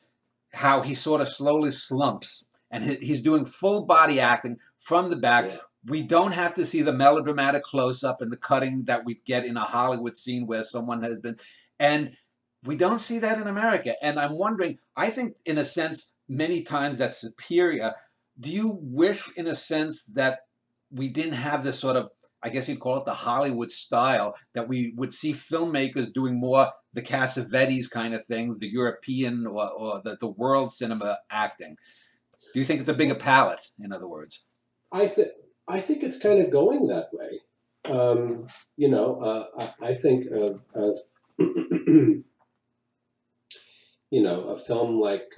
how he sort of slowly slumps, and he's doing full body acting from the back. Yeah. We don't have to see the melodramatic close up and the cutting that we get in a Hollywood scene where someone has been, and we don't see that in America. And I'm wondering, I think in a sense, many times that's superior. Do you wish, in a sense, that we didn't have this sort of, I guess you'd call it the Hollywood style, that we would see filmmakers doing more the Cassavetes kind of thing, the European or the world cinema acting? Do you think it's a bigger palette, in other words? I think I think it's kind of going that way. I think of a film like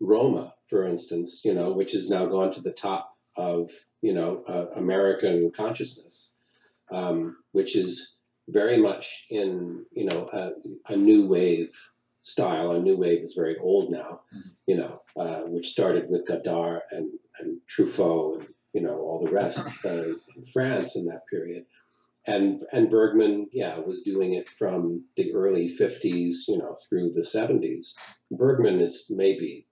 Roma, for instance, which has now gone to the top of American consciousness, which is very much in a new wave style. A new wave is very old now, which started with Godard and Truffaut and all the rest in France in that period. And Bergman, yeah, was doing it from the early 50s, through the 70s. Bergman is maybe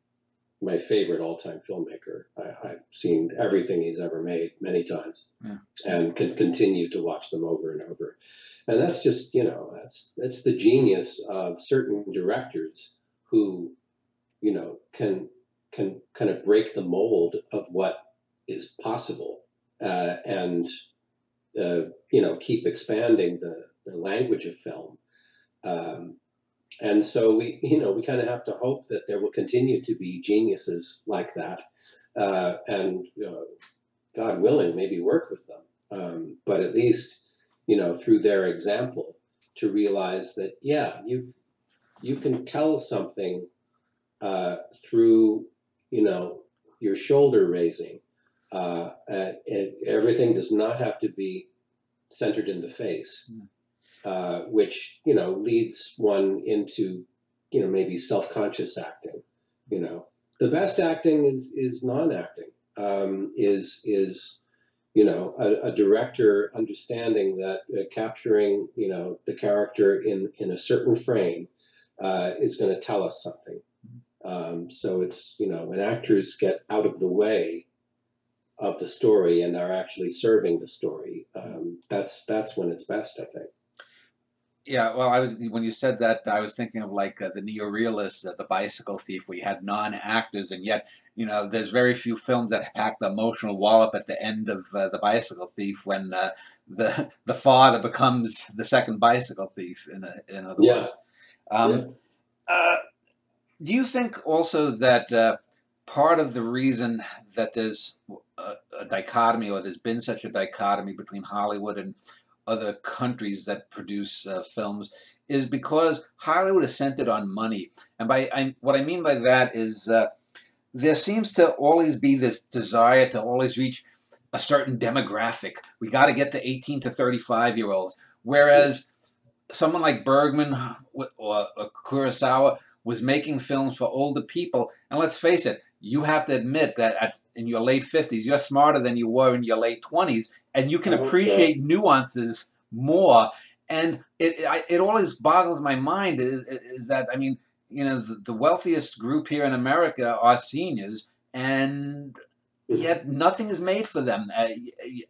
my favorite all-time filmmaker. I've seen everything he's ever made many times, Yeah. and can continue to watch them over and over. And that's just, that's the genius of certain directors who, can kind of break the mold of what is possible, and keep expanding the language of film. And so we kind of have to hope that there will continue to be geniuses like that, and God willing, maybe work with them. But at least through their example, to realize that you can tell something through your shoulder raising. Everything does not have to be centered in the face, which leads one into maybe self-conscious acting. The best acting is non-acting. Is a director understanding that capturing the character in a certain frame is going to tell us something. So it's when actors get out of the way of the story and are actually serving the story, that's when it's best, I think. Yeah, well, when you said that, I was thinking of like the neo-realists, The Bicycle Thief, where you had non-actors, and yet, there's very few films that pack the emotional wallop at the end of The Bicycle Thief when the father becomes the second bicycle thief, in other Yeah, words. yeah. Um, uh, do you think also that part of the reason that there's a dichotomy, or there's been such a dichotomy between Hollywood and other countries that produce films, is because Hollywood is centered on money? And what I mean by that is there seems to always be this desire to always reach a certain demographic. We got to get to 18 to 35-year-olds. Whereas someone like Bergman or Kurosawa was making films for older people. And let's face it, you have to admit that in your late 50s, you're smarter than you were in your late 20s, and you can I hope so. appreciate nuances more. And it always boggles my mind is that, I mean, the wealthiest group here in America are seniors, and yet nothing is made for them.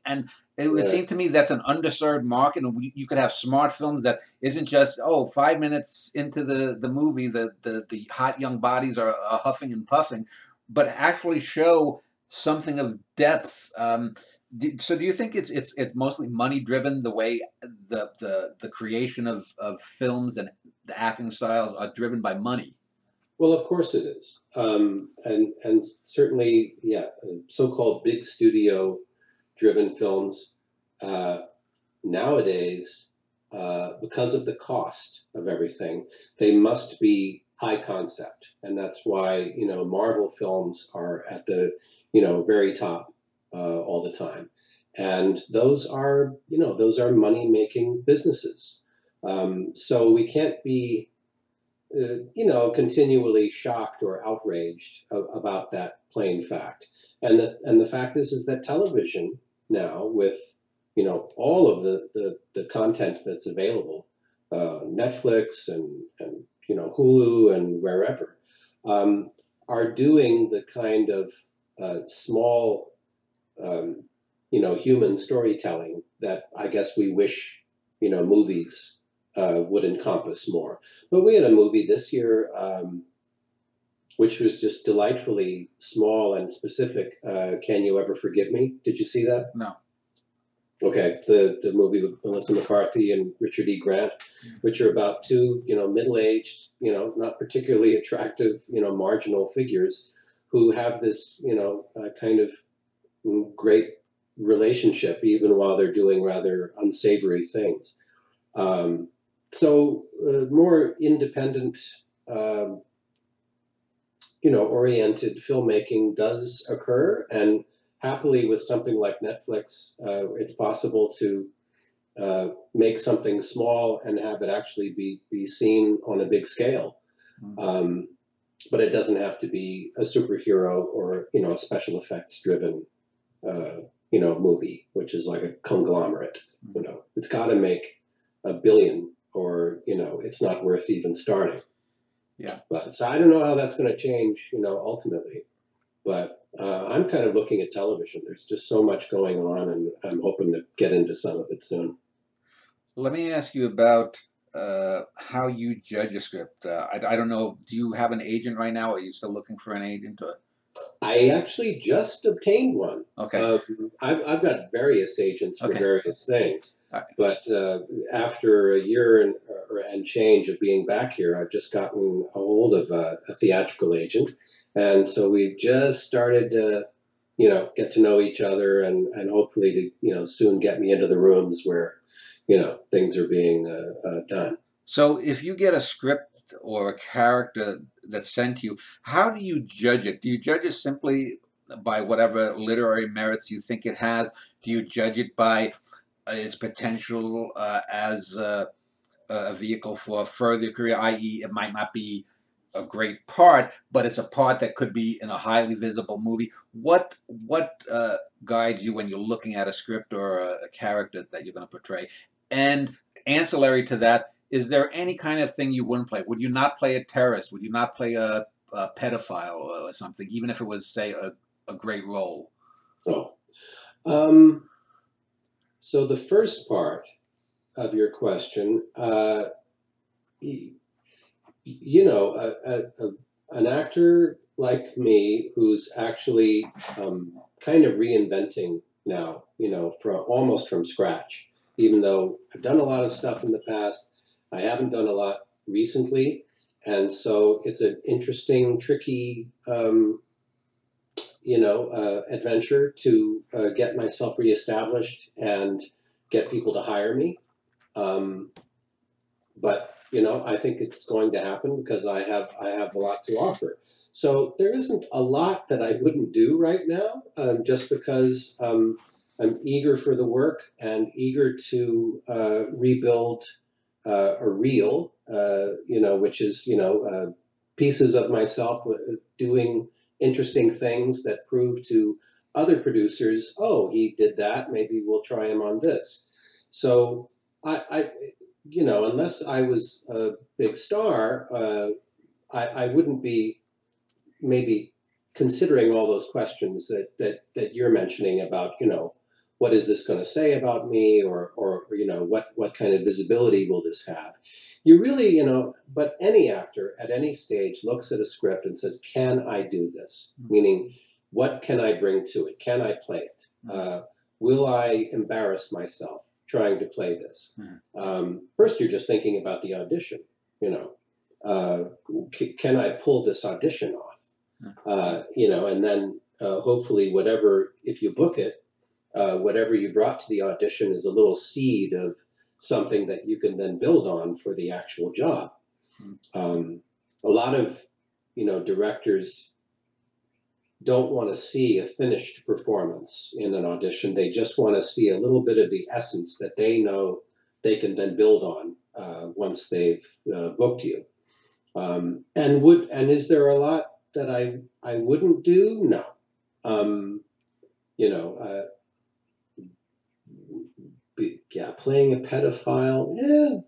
And it would Yeah. seem to me that's an underserved market, and you could have smart films that isn't just 5 minutes into the movie the hot young bodies are huffing and puffing, but actually show something of depth. So do you think it's mostly money driven, the way the creation of films and the acting styles are driven by money? Well, of course it is, and certainly, yeah, so-called big studio-driven films uh, nowadays, because of the cost of everything, they must be high concept, and that's why Marvel films are at the very top all the time, and those are money-making businesses. So we can't be continually shocked or outraged about that plain fact. And the fact is that television now, with all of the content that's available, Netflix and Hulu and wherever, are doing the kind of small human storytelling that I guess we wish movies would encompass more. But we had a movie this year, which was just delightfully small and specific. Can You Ever Forgive Me? Did you see that? No. Okay, the movie with Melissa McCarthy and Richard E. Grant, which are about two middle-aged, not particularly attractive, marginal figures who have this kind of great relationship even while they're doing rather unsavory things. So more independent, um, oriented filmmaking does occur, and happily, with something like Netflix, it's possible to make something small and have it actually be seen on a big scale. Um, but it doesn't have to be a superhero or a special effects driven movie, which is like a conglomerate. It's got to make a billion, or it's not worth even starting. Yeah. But so I don't know how that's going to change, ultimately. But I'm kind of looking at television. There's just so much going on, and I'm hoping to get into some of it soon. Let me ask you about how you judge a script. I don't know. Do you have an agent right now? Or are you still looking for an agent? Or? I actually just obtained one. Okay. I've got various agents for Okay. various things, All right. but after a year and change of being back here, I've just gotten a hold of a theatrical agent, and so we've just started to, get to know each other, and hopefully to, soon get me into the rooms where, things are being done. So if you get a script or a character that's sent to you, how do you judge it? Do you judge it simply by whatever literary merits you think it has? Do you judge it by its potential as a vehicle for a further career, i.e., it might not be a great part, but it's a part that could be in a highly visible movie? What guides you when you're looking at a script or a character that you're going to portray? And ancillary to that, is there any kind of thing you wouldn't play? Would you not play a terrorist? Would you not play a pedophile or something, even if it was, say, a great role? So, um, so the first part of your question, an actor like me who's actually kind of reinventing now, almost from scratch. Even though I've done a lot of stuff in the past, I haven't done a lot recently, and so it's an interesting, tricky, adventure to get myself reestablished and get people to hire me. Um, but I think it's going to happen because I have a lot to offer. So there isn't a lot that I wouldn't do right now, just because I'm eager for the work and eager to rebuild a reel, which is, pieces of myself doing interesting things that prove to other producers, oh, he did that, maybe we'll try him on this. So I unless I was a big star, I wouldn't be maybe considering all those questions that you're mentioning about, what is this going to say about me, or what kind of visibility will this have? You really, but any actor at any stage looks at a script and says, can I do this? Meaning, what can I bring to it? Can I play it? Will I embarrass myself trying to play this? First, you're just thinking about the audition. Can I pull this audition off? And then hopefully if you book it, whatever you brought to the audition is a little seed of something that you can then build on for the actual job. A lot of, directors don't want to see a finished performance in an audition. They just want to see a little bit of the essence that they know they can then build on once they've booked you. And is there a lot that I wouldn't do? No. Playing a pedophile,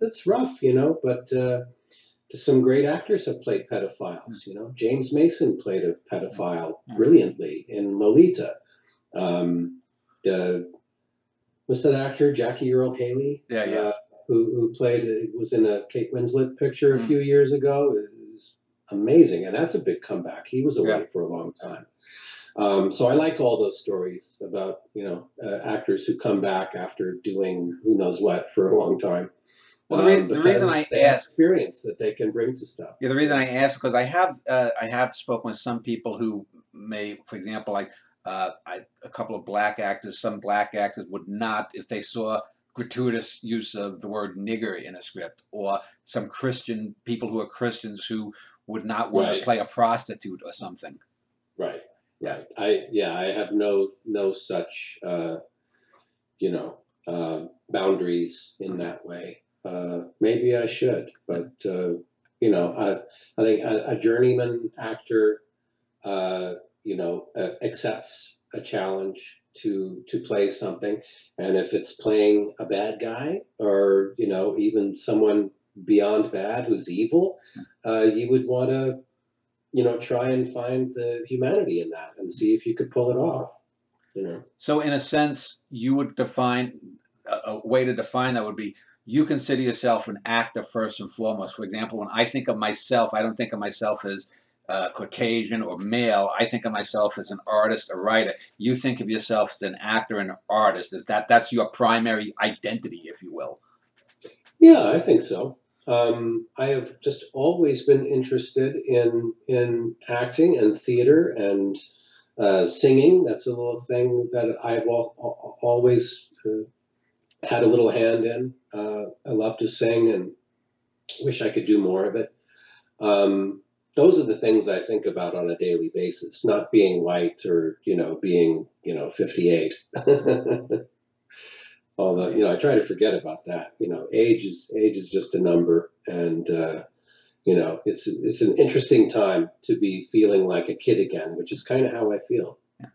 that's rough, but some great actors have played pedophiles. James Mason played a pedophile brilliantly in Lolita. What's that actor, Jackie Earle Haley? Yeah. Who was in a Kate Winslet picture a few years ago. It was amazing, and that's a big comeback. He was away for a long time. So I like all those stories about, actors who come back after doing who knows what for a long time. Well, the reason I ask experience that they can bring to stuff. Yeah, the reason I ask because I have spoken with some people who may, for example, like a couple of black actors. Some black actors would not, if they saw gratuitous use of the word nigger in a script, or some Christian people who are Christians who would not want to play a prostitute or something. Right. I have no such boundaries in that way. Maybe I should, but I think a journeyman actor accepts a challenge to play something, and if it's playing a bad guy or even someone beyond bad who's evil, you would want to try and find the humanity in that and see if you could pull it off. So in a sense, you would define a way to define that would be you consider yourself an actor first and foremost. For example, when I think of myself, I don't think of myself as Caucasian or male. I think of myself as an artist, a writer. You think of yourself as an actor and an artist. That's your primary identity, if you will. Yeah, I think so. I have just always been interested in acting and theater and singing. That's a little thing that I've always had a little hand in. I love to sing and wish I could do more of it. Those are the things I think about on a daily basis, not being white or, being, 58. Although, I try to forget about that. Age is just a number, and it's an interesting time to be feeling like a kid again, which is kind of how I feel. Yeah.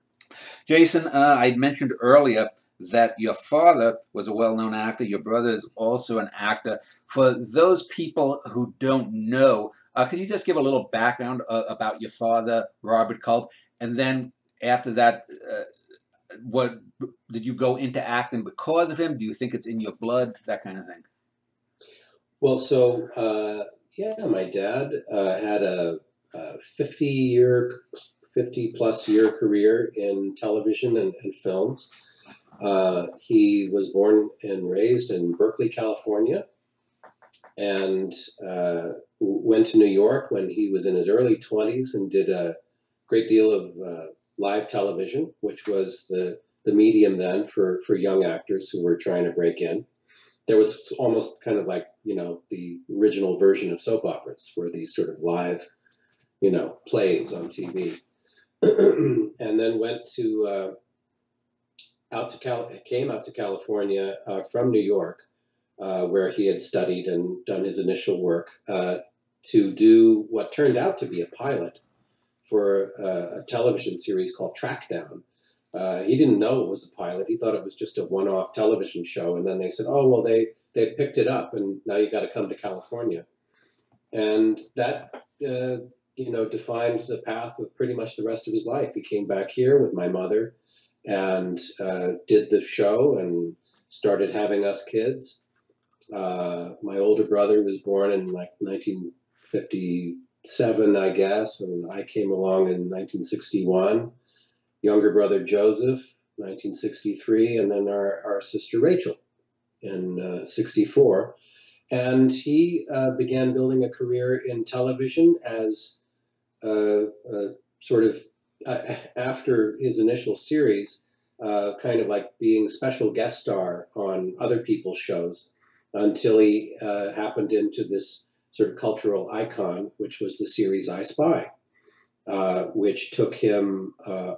Jason, I mentioned earlier that your father was a well-known actor. Your brother is also an actor. For those people who don't know, could you just give a little background about your father, Robert Culp, and then after that, what did you go into acting because of him? Do you think it's in your blood? That kind of thing. Well, so my dad had a 50-plus year career in television and films. He was born and raised in Berkeley, California, and went to New York when he was in his early 20s and did a great deal of live television, which was the medium then for young actors who were trying to break in. There was almost kind of like, the original version of soap operas, were these sort of live, plays on TV. And then went to came out to California from New York, where he had studied and done his initial work, to do what turned out to be a pilot for a television series called Trackdown. He didn't know it was a pilot. He thought it was just a one-off television show. And then they said, "Oh, well, they picked it up, and now you got to come to California." And that defined the path of pretty much the rest of his life. He came back here with my mother and did the show and started having us kids. My older brother was born in like 1957, I guess, and I came along in 1961. Younger brother Joseph, 1963, and then our sister Rachel in 64. And he began building a career in television as sort of after his initial series, kind of like being special guest star on other people's shows until he happened into this sort of cultural icon, which was the series I Spy, which took him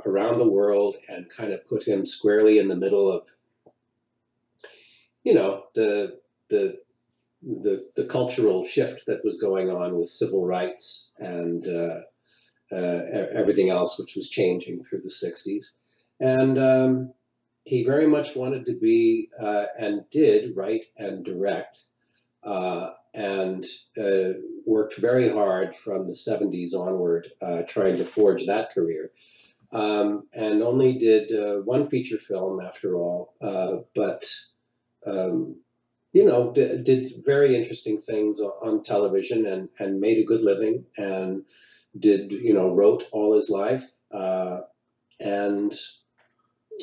around the world and kind of put him squarely in the middle of, the cultural shift that was going on with civil rights and everything else, which was changing through the 60s. And he very much wanted to be, and did, write and direct, and worked very hard from the 70s onward, trying to forge that career. And only did one feature film after all, but did very interesting things on television and made a good living and wrote all his life, and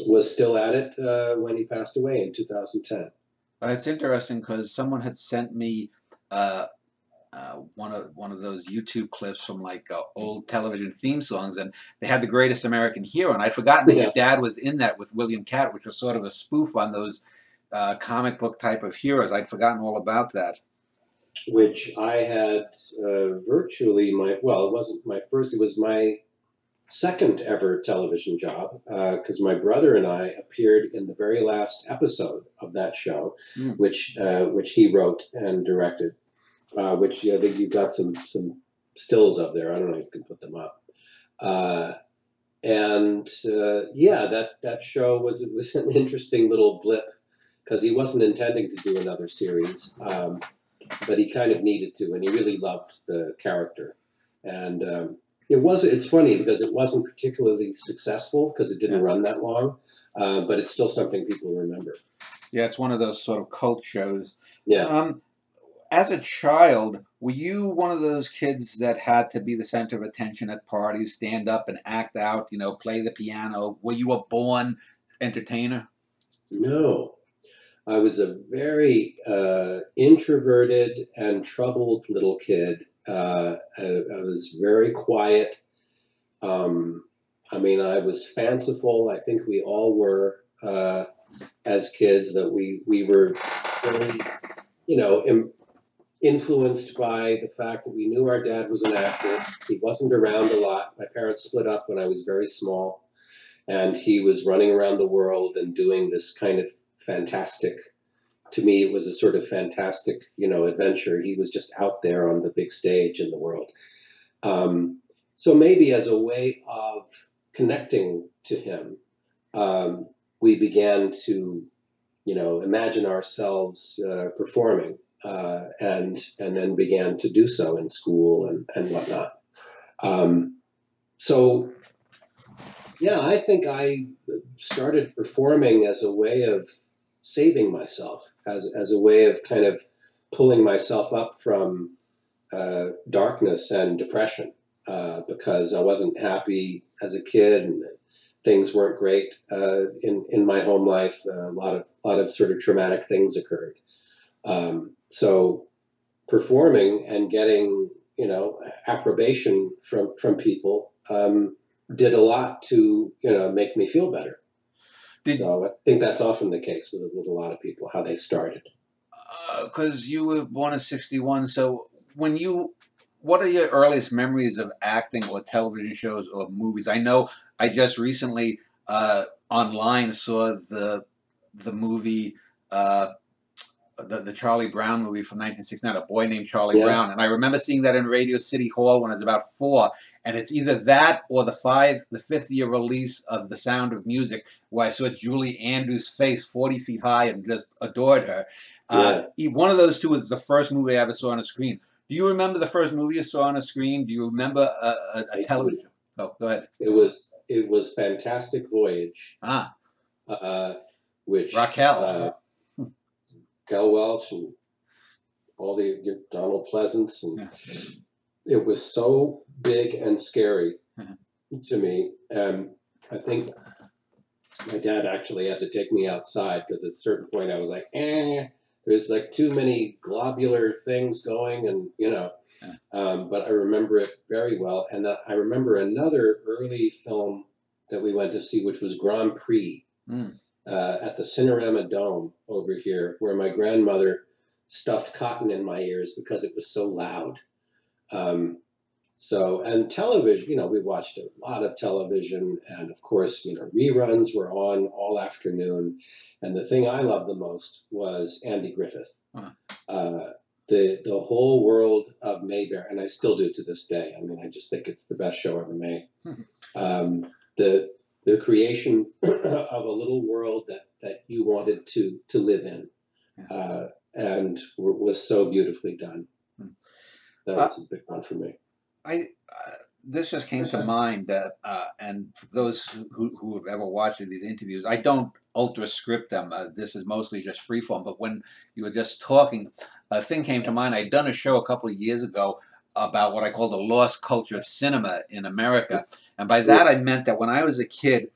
was still at it when he passed away in 2010. It's interesting because someone had sent me one of those YouTube clips from like old television theme songs, and they had The Greatest American Hero, and I'd forgotten that your dad was in that with William Catt, which was sort of a spoof on those comic book type of heroes. I'd forgotten all about that. Which I had virtually it wasn't my first, it was my second ever television job, because my brother and I appeared in the very last episode of that show, which he wrote and directed, which I think you've got some stills of there. I don't know if you can put them up. That show was an interesting little blip, because he wasn't intending to do another series, but he kind of needed to, and he really loved the character. And it's funny because it wasn't particularly successful because it didn't run that long, but it's still something people remember. Yeah, it's one of those sort of cult shows. Yeah. As a child, were you one of those kids that had to be the center of attention at parties, stand up and act out, play the piano? Were you a born entertainer? No. I was a very introverted and troubled little kid. I was very quiet. I was fanciful. I think we all were as kids, that we were very, influenced by the fact that we knew our dad was an actor. He wasn't around a lot. My parents split up when I was very small, and he was running around the world and doing this kind of fantastic, to me it was a sort of fantastic adventure. He was just out there on the big stage in the world. So maybe as a way of connecting to him, we began to imagine ourselves performing, and then began to do so in school and whatnot. I think I started performing as a way of saving myself, as a way of kind of pulling myself up from darkness and depression, because I wasn't happy as a kid and things weren't great in my home life. A lot of sort of traumatic things occurred. So performing and getting approbation from people did a lot to make me feel better. So I think that's often the case with a lot of people, how they started. Because you were born in '61, so what are your earliest memories of acting or television shows or movies? I know I just recently online saw the movie. The Charlie Brown movie from 1969, A Boy Named Charlie Yeah, Brown, and I remember seeing that in Radio City Hall when I was about 4. And it's either that or the fifth year release of The Sound of Music, where I saw Julie Andrews' face 40 feet high and just adored her. yeah. One of those two was the first movie I ever saw on a screen. Do you remember the first movie you saw on a screen? Do you remember a I do. television? Oh, go ahead. It was Fantastic Voyage, Ah, uh, which Raquel. Kel Welch and all the Donald Pleasance, and Yeah. it was so big and scary Mhm. to me. I think my dad actually had to take me outside because at a certain point I was like, there's like too many globular things going, and Yeah. but I remember it very well. And I remember another early film that we went to see, which was Grand Prix Mm. at the Cinerama Dome over here, where my grandmother stuffed cotton in my ears because it was so loud. Um, and television, we watched a lot of television, and of course, reruns were on all afternoon. And the thing I loved the most was Andy Griffith. Huh. Uh, the whole world of Mayberry, and I still do to this day. I mean, I just think it's the best show ever made. um, the the creation of a little world that you wanted to live in, and was so beautifully done. That Uh, was a big one for me. I This just came to mind that, and for those who have ever watched these interviews, I don't ultra script them. This is mostly just freeform. But when you were just talking, a thing came to mind. I'd done a show a couple of years ago about what I call the lost culture of cinema in America, and by that I meant that when I was a kid,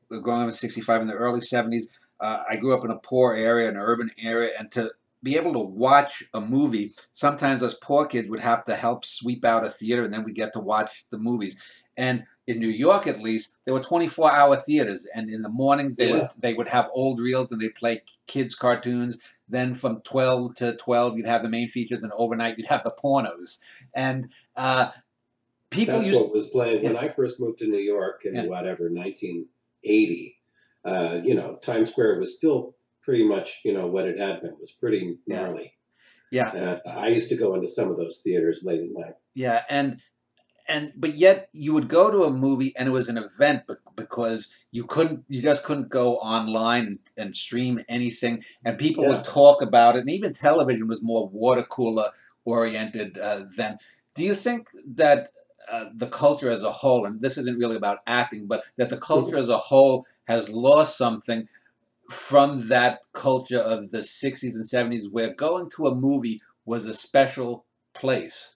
growing up in '65 in the early '70s, I grew up in a poor area, an urban area, and to be able to watch a movie, sometimes us poor kids would have to help sweep out a theater, and then we get to watch the movies. And in New York, at least, there were 24-hour theaters, and in the mornings Yeah, they would have old reels and they'd play kids cartoons. Then from 12 to 12, you'd have the main features, and overnight you'd have the pornos. And people that's used, what was playing yeah, when I first moved to New York in yeah, whatever 1980. Times Square was still pretty much what it had been. It was pretty yeah, gnarly. yeah, I used to go into some of those theaters late at night. yeah, and but yet you would go to a movie and it was an event because you just couldn't go online and stream anything, and people would Yeah. talk about it, and even television was more water cooler oriented then. Do you think that the culture as a whole, and this isn't really about acting, but that the culture as a whole has lost something from that culture of the '60s and '70s, where going to a movie was a special place?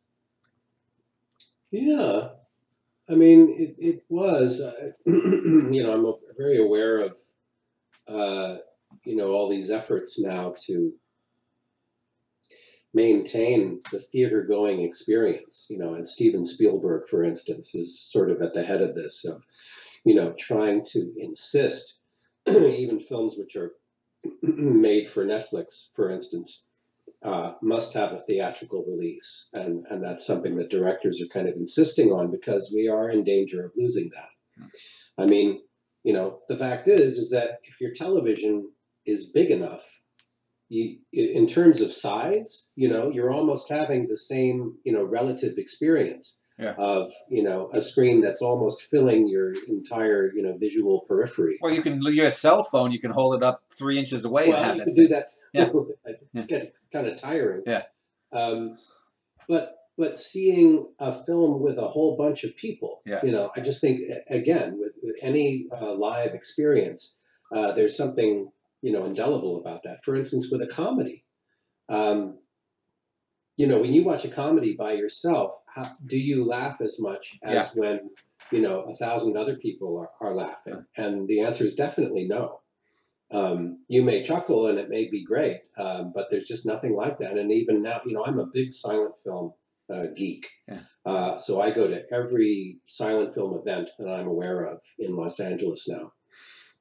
Yeah. I mean, it was, I'm very aware of, uh, all these efforts now to maintain the theater going experience, and Steven Spielberg, for instance, is sort of at the head of this, of, trying to insist, even films which are made for Netflix, for instance, must have a theatrical release. And that's something that directors are kind of insisting on because we are in danger of losing that. I mean, the fact is that if your television is big enough, in terms of size, you're almost having the same, relative experience Yeah. of, a screen that's almost filling your entire, visual periphery. Well, your cell phone, you can hold it up 3 inches away and Well, have you that could do same. that. Yeah, It's yeah, getting kind of tiring. yeah, Um, but seeing a film with a whole bunch of people, yeah, I just think again with any live experience, there's something indelible about that. For instance, with a comedy, um, when you watch a comedy by yourself, do you laugh as much yeah. as when 1,000 other people are laughing? And the answer is definitely no. You may chuckle and it may be great, but there's just nothing like that. And even now, I'm a big silent film geek. Yeah. So I go to every silent film event that I'm aware of in Los Angeles now.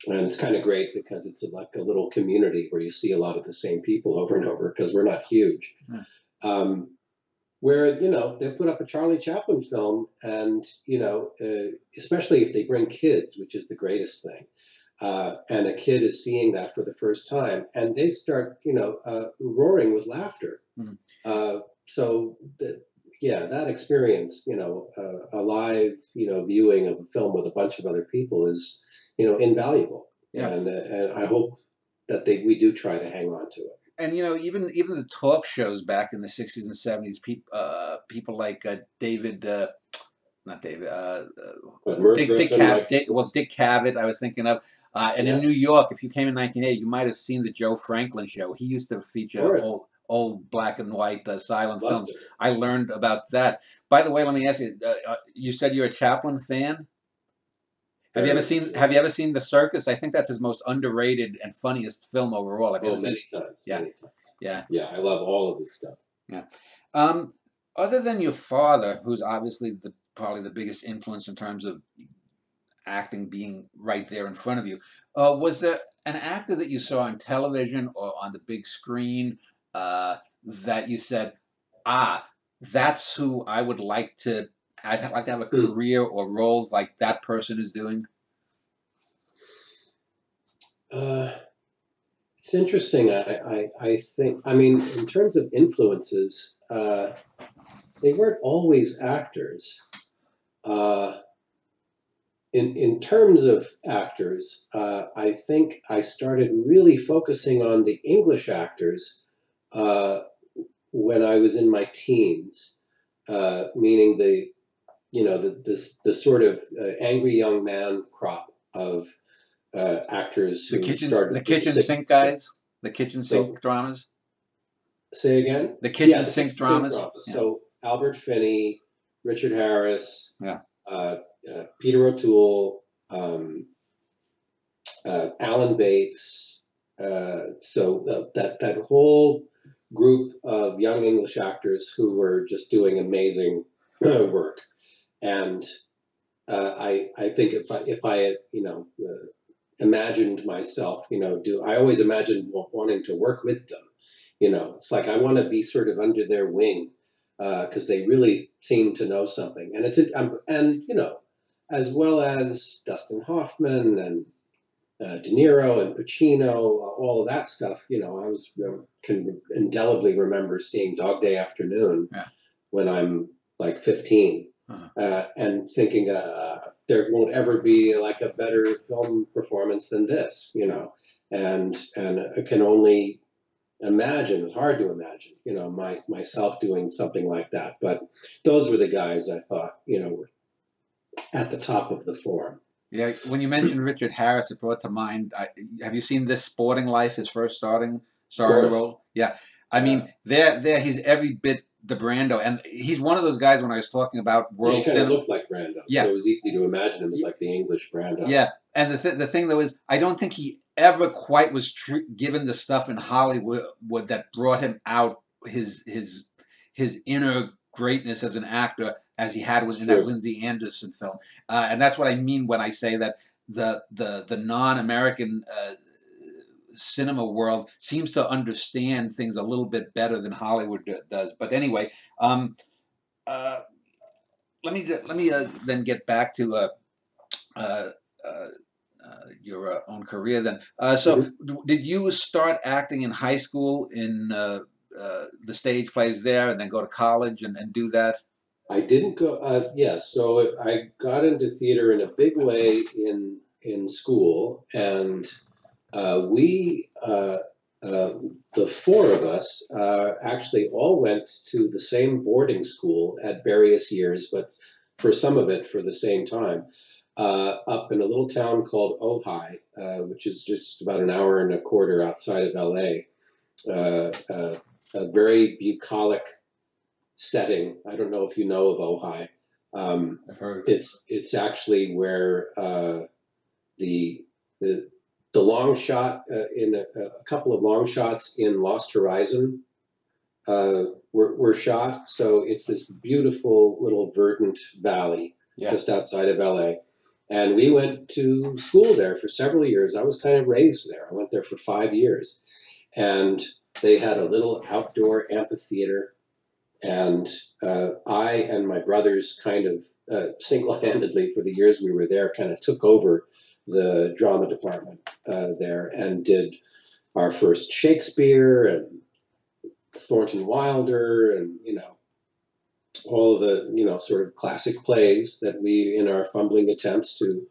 And it's kind of great because it's like a little community where you see a lot of the same people over and over because we're not huge. Yeah. Um, where they put up a Charlie Chaplin film, and especially if they bring kids, which is the greatest thing, and a kid is seeing that for the first time, and they start roaring with laughter. Mhm. So yeah, that experience, a live viewing of a film with a bunch of other people is invaluable, Yeah. and I hope that we do try to hang on to it. And even the talk shows back in the 60s and 70s, people like David, not David, But Dick Griffin, Cavett, Mike, Dick Cavett, I was thinking of. And in yeah, New York, if you came in 1980, you might have seen the Joe Franklin show. He used to of feature course, old black and white silent loved films. it. I learned about that. By the way, let me ask you. You said you're a Chaplin fan. Very, Have you ever seen The Circus? I think that's his most underrated and funniest film overall. Have you ever oh, seen? many times, Yeah, many times. yeah, Yeah, I love all of this stuff. yeah. Um, Other than your father, who's obviously probably the biggest influence in terms of acting being right there in front of you, was there an actor that you saw on television or on the big screen that you said, ah, that's who I would like to, I'd like to have a Hmm. career or roles like that person is doing? Uh, it's interesting. I think, I mean, in terms of influences, they weren't always actors. Uh, in terms of actors, I think I started really focusing on the English actors uh, when I was in my teens, meaning the sort of angry young man crop of actors who The started in the kitchen sink 60s. guys, the kitchen So sink dramas, say again? the Yeah, kitchen the sink kitchen sink dramas. drama. Yeah, So Albert Finney, Richard Harris, yeah. uh, Peter O'Toole, Alan Bates. That whole group of young English actors who were just doing amazing work. And I think if I had imagined myself I always imagined wanting to work with them. It's like I want to be sort of under their wing because they really seem to know something. And and as well as Dustin Hoffman and De Niro and Pacino, all of that stuff. I can indelibly remember seeing Dog Day Afternoon Yeah. when I'm like 15, Uh-huh. and thinking there won't ever be like a better film performance than this. And I can only imagine. It's hard to imagine, myself doing something like that. But those were the guys I thought, were at the top of the form. Yeah, when you mentioned Richard Harris, it brought to mind. Have you seen This Sporting Life? His first starring Of course. role. Yeah, I Yeah. mean, there he's every bit the Brando, and he's one of those guys. When I was talking about Yeah, world he kind of cinema, looked like Brando, yeah, so it was easy to imagine him as like the English Brando. yeah, and the thing though is, I don't think he ever quite was given the stuff in Hollywood that brought him out his inner greatness as an actor as he had It's in that true. Lindsay Anderson film, and that's what I mean when I say that the non-American cinema world seems to understand things a little bit better than Hollywood does. But anyway, uh, let me then get back to uh, uh, your own career then. So, Mhm. did you start acting in high school in the stage plays there, and then go to college and do that? I didn't go. Yeah, so I got into theater in a big way in school, and we the four of us actually all went to the same boarding school at various years, but for some of it for the same time, up in a little town called Ojai, which is just about an hour and a quarter outside of LA. A very bucolic setting. I don't know if you know of Ojai. I've heard. It's actually where the the the long shot in a couple of long shots in Lost Horizon were shot. So it's this beautiful little verdant valley Yeah. just outside of LA. And we went to school there for several years. I was kind of raised there. I went there for 5 years. And they had a little outdoor amphitheater. And I and my brothers kind of single-handedly for the years we were there kind of took over the drama department there and did our first Shakespeare and Thornton Wilder and, all the, sort of classic plays that we, in our fumbling attempts to,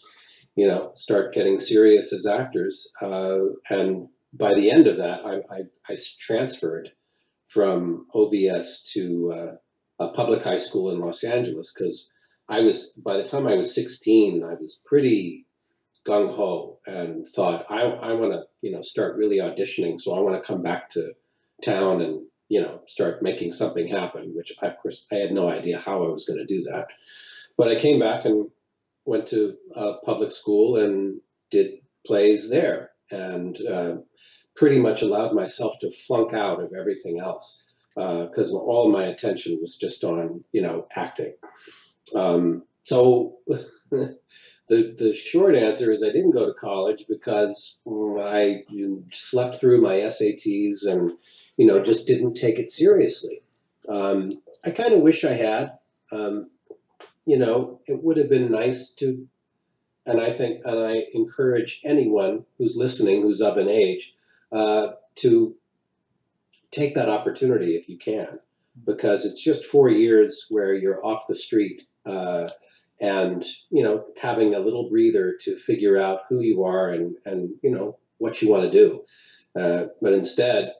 start getting serious as actors. And by the end of that, I transferred from OVS to a public high school in Los Angeles because by the time I was 16, I was pretty gung ho and thought I want to, start really auditioning. So I want to come back to town and, start making something happen, which of course I had no idea how I was going to do that. But I came back and went to public school and did plays there and pretty much allowed myself to flunk out of everything else because all my attention was just on, acting. So the short answer is I didn't go to college because I slept through my SATs and, just didn't take it seriously. I kind of wish I had. It would have been nice to, and I encourage anyone who's listening who's of an age to take that opportunity if you can, because it's just 4 years where you're off the street and, having a little breather to figure out who you are and what you want to do. But instead,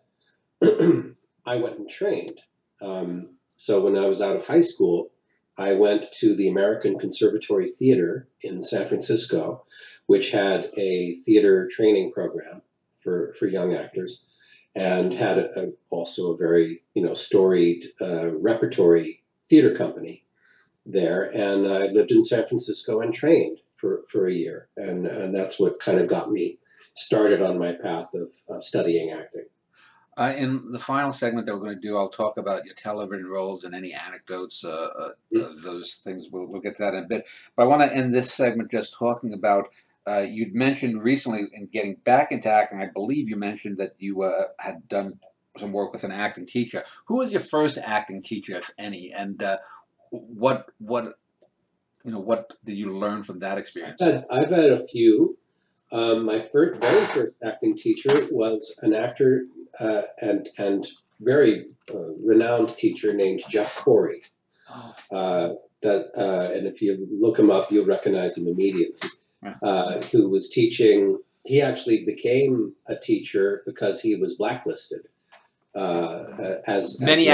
I went and trained. So when I was out of high school, I went to the American Conservatory Theater in San Francisco, which had a theater training program for young actors and had also a very, storied repertory theater company there. And I lived in San Francisco and trained for a year. And that's what kind of got me started on my path of studying acting. In the final segment that we're going to do, I'll talk about your television roles and any anecdotes, those things. We'll get to that in a bit. But I want to end this segment just talking about, you'd mentioned recently in getting back into acting, I believe you mentioned that you had done some work with an acting teacher. Who was your first acting teacher, if any? And what did you learn from that experience? I've had a few. My very first acting teacher was an actor and very renowned teacher named Jeff Corey. And if you look him up, you'll recognize him immediately. Who was teaching? He actually became a teacher because he was blacklisted. Many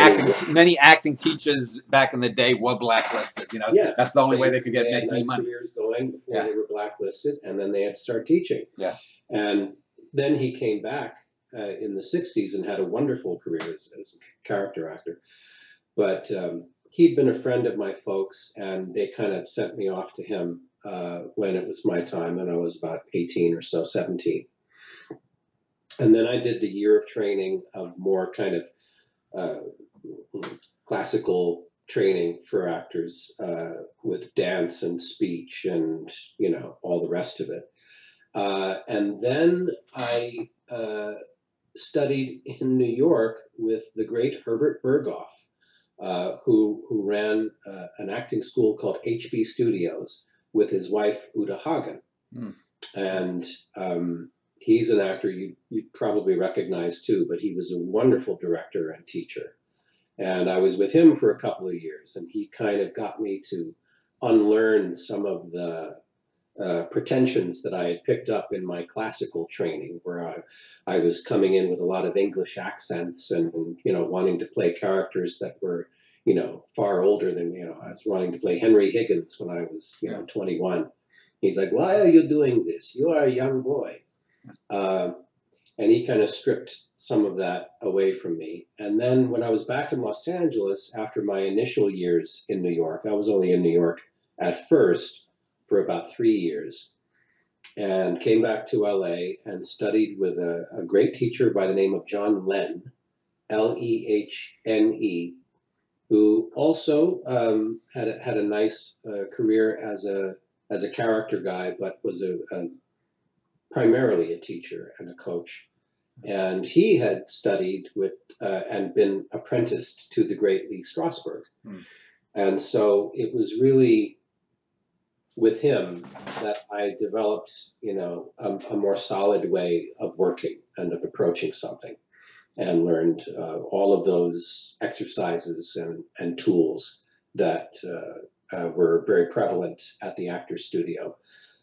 acting teachers back in the day were blacklisted. Yeah, that's the only way they could get nice money. Careers going before they were blacklisted, and then they had to start teaching. Yeah, and then he came back in the '60s and had a wonderful career as a character actor. But he'd been a friend of my folks, and they kind of sent me off to him when it was my time, and I was about 18 or so, 17. And then I did the year of training of more kind of classical training for actors with dance and speech and, all the rest of it. And then I studied in New York with the great Herbert Berghoff, who ran an acting school called HB Studios with his wife, Uta Hagen. And he's an actor you'd probably recognize too, but he was a wonderful director and teacher. And I was with him for a couple of years, and he kind of got me to unlearn some of the pretensions that I had picked up in my classical training, where I was coming in with a lot of English accents and, wanting to play characters that were, far older than me. I was wanting to play Henry Higgins when I was, 21. He's like, "Why are you doing this? You are a young boy." And he kind of stripped some of that away from me. And then when I was back in Los Angeles after my initial years in New York, I was only in New York at first for about 3 years, and came back to LA and studied with a great teacher by the name of John Lehne, Lehne, who also had a nice career as a character guy, but was primarily a teacher and a coach. and he had studied with and been apprenticed to the great Lee Strasberg. Mm. And so it was really with him that I developed, a more solid way of working and of approaching something, and learned all of those exercises and tools that were very prevalent at the Actors Studio,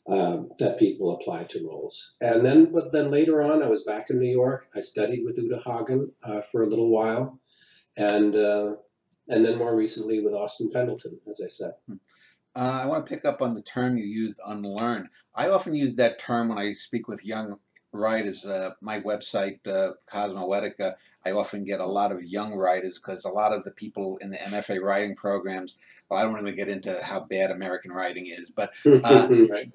that people apply to roles. But then later on, I was back in New York. I studied with Uta Hagen for a little while, and then more recently with Austin Pendleton, as I said. I want to pick up on the term you used, unlearn. I often use that term when I speak with young writers. My website, Cosmoetica, I often get a lot of young writers because a lot of the people in the MFA writing programs, well, I don't really get into how bad American writing is, but Right.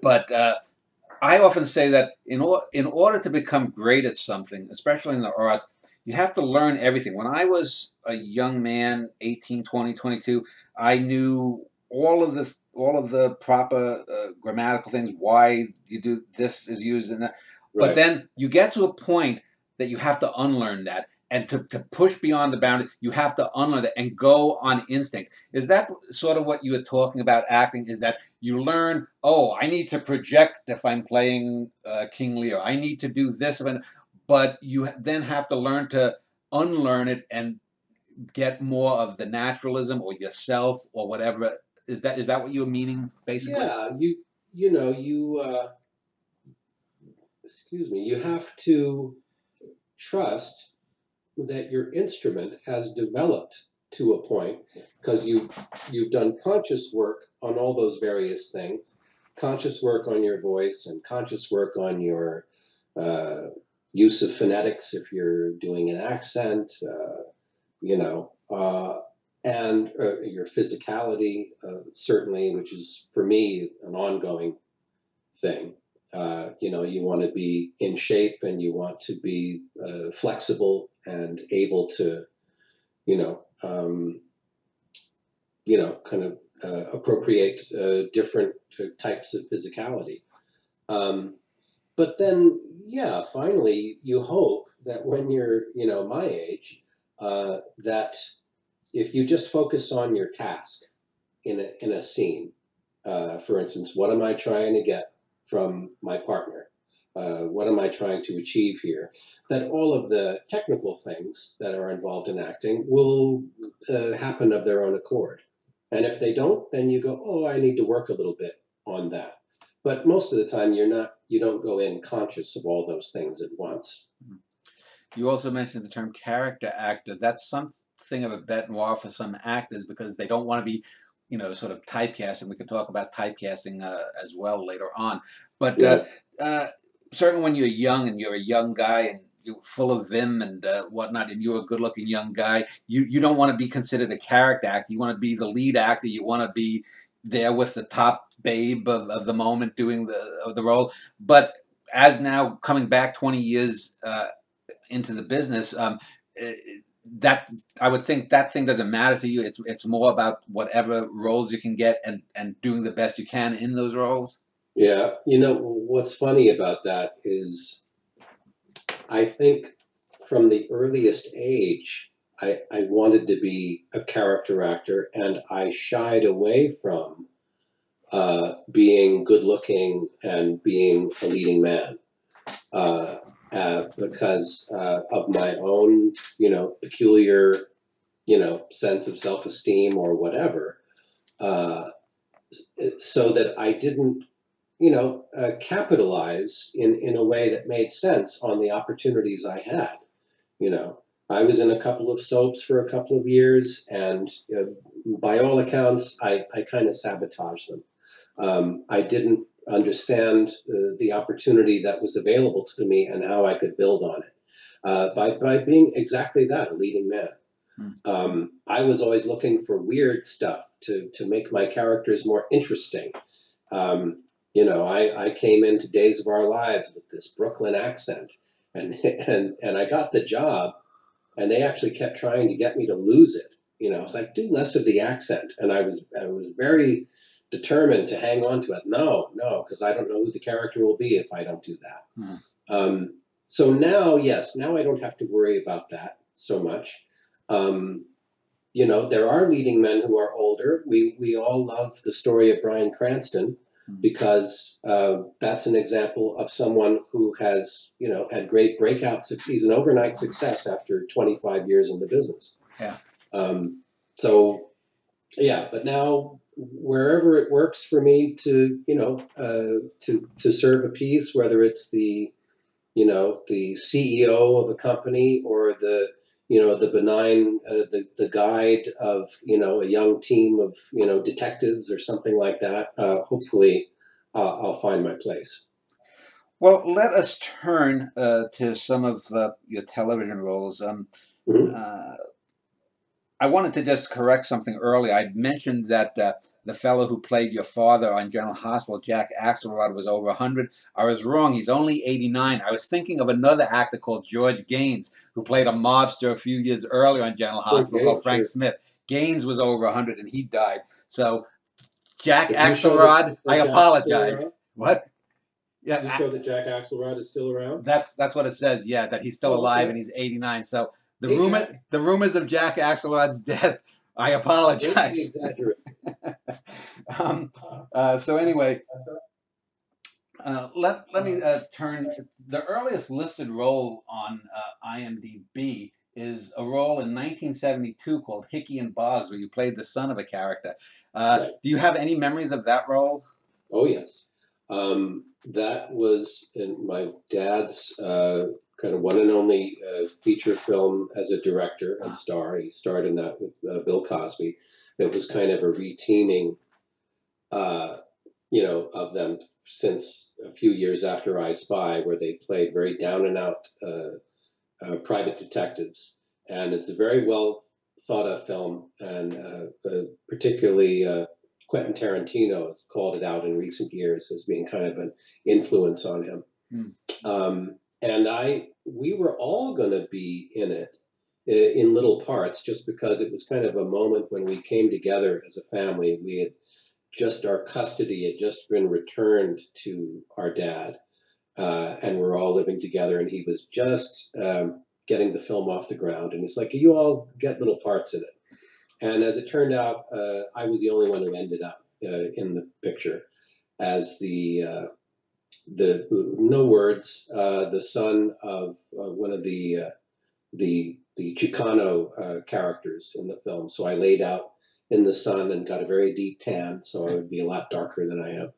I often say that in order to become great at something, especially in the arts, you have to learn everything. When I was a young man, 18, 20, 22, I knew all of the proper grammatical things, why you do this is used in that. But Right. then you get to a point that you have to unlearn that. And to push beyond the boundary, you have to unlearn that and go on instinct. Is that sort of what you were talking about acting? Is that you learn, oh, I need to project if I'm playing King Lear. I need to do this. But you then have to learn to unlearn it and get more of the naturalism or yourself or whatever. Is that what you're meaning, basically? Yeah, excuse me, you have to trust that your instrument has developed to a point, because you've done conscious work on all those various things, conscious work on your voice and conscious work on your uh, use of phonetics if you're doing an accent, you know, and your physicality, certainly, which is for me an ongoing thing. You want to be in shape and you want to be flexible and able to, you know, um, kind of appropriate different types of physicality. Um, but then, yeah, finally, you hope that when you're, my age, that if you just focus on your task in a scene, for instance, what am I trying to get from my partner? What am I trying to achieve here? That all of the technical things that are involved in acting will happen of their own accord. And if they don't, then you go, oh, I need to work a little bit on that. But most of the time, you don't go in conscious of all those things at once. You also mentioned the term character actor. That's something of a bête noire for some actors because they don't want to be, sort of typecast. And we can talk about typecasting as well later on. But Yeah. certainly when you're young and you're a young guy and you're full of vim and whatnot, and you're a good-looking young guy, you don't want to be considered a character actor. You want to be the lead actor. You want to be there with the top babe of the moment doing the role. But as now coming back 20 years into the business, that I would think that thing doesn't matter to you. It's more about whatever roles you can get and doing the best you can in those roles. Yeah. What's funny about that is I think from the earliest age, I wanted to be a character actor, and I shied away from being good looking and being a leading man because of my own, peculiar, sense of self esteem or whatever, uh, so that I didn't, capitalize in a way that made sense on the opportunities I had. You know, I was in a couple of soaps for a couple of years, and by all accounts, I kind of sabotaged them. I didn't understand the opportunity that was available to me and how I could build on it by being exactly that, a leading man. I was always looking for weird stuff to make my characters more interesting. I came into Days of Our Lives with this Brooklyn accent, and and I got the job, and they actually kept trying to get me to lose it. I was like, do less of the accent, and I was very determined to hang on to it. No, because I don't know who the character will be if I don't do that. Mm-hmm. So now, yes, now I don't have to worry about that so much. Um, you know, there are leading men who are older. We all love the story of Bryan Cranston because that's an example of someone who has, you know, had great breakout success. He's an overnight success after 25 years in the business. Yeah. So, yeah, but now wherever it works for me to, you know, to serve a piece, whether it's the, you know, the CEO of a company or the, you know, the benign, the guide of, you know, a young team of, you know, detectives or something like that. Hopefully, I'll find my place. Well, let us turn to some of your television roles. Mhm. Uh, I wanted to just correct something earlier. I mentioned that the fellow who played your father on General Hospital, Jack Axelrod, was over 100. I was wrong. He's only 89. I was thinking of another actor called George Gaines, who played a mobster a few years earlier on General Hospital Okay, called Frank sure. Smith. Gaines was over 100 and he died. So Jack But you show that, Axelrod, I Jack's still apologize. around? What? You Yeah, show that Jack Axelrod is still around? that's what it says. Yeah, that he's still Oh, alive okay. and he's 89. So Hey, Jack, the rumors of Jack Axelrod's death, I don't be apologize. exaggerating. um, so anyway, let me turn. The earliest listed role on IMDb is a role in 1972 called Hickey and Boggs, where you played the son of a character. Right. Do you have any memories of that role? Oh, yes. That was in my dad's kind of one and only feature film as a director and star. He starred in that with Bill Cosby. It was kind of a reteaming, uh, you know, of them since a few years after I Spy, where they played very down and out private detectives. And it's a very well thought of film, and particularly Quentin Tarantino has called it out in recent years as being kind of an influence on him. Mm. And we were all going to be in it in little parts, just because it was kind of a moment when we came together as a family. We had just our custody had just been returned to our dad, and we're all living together, and he was just getting the film off the ground. And it's like, you all get little parts in it. And as it turned out, I was the only one who ended up in the picture as the no words, the son of one of the Chicano characters in the film. So I laid out in the sun and got a very deep tan, so I would be a lot darker than I am.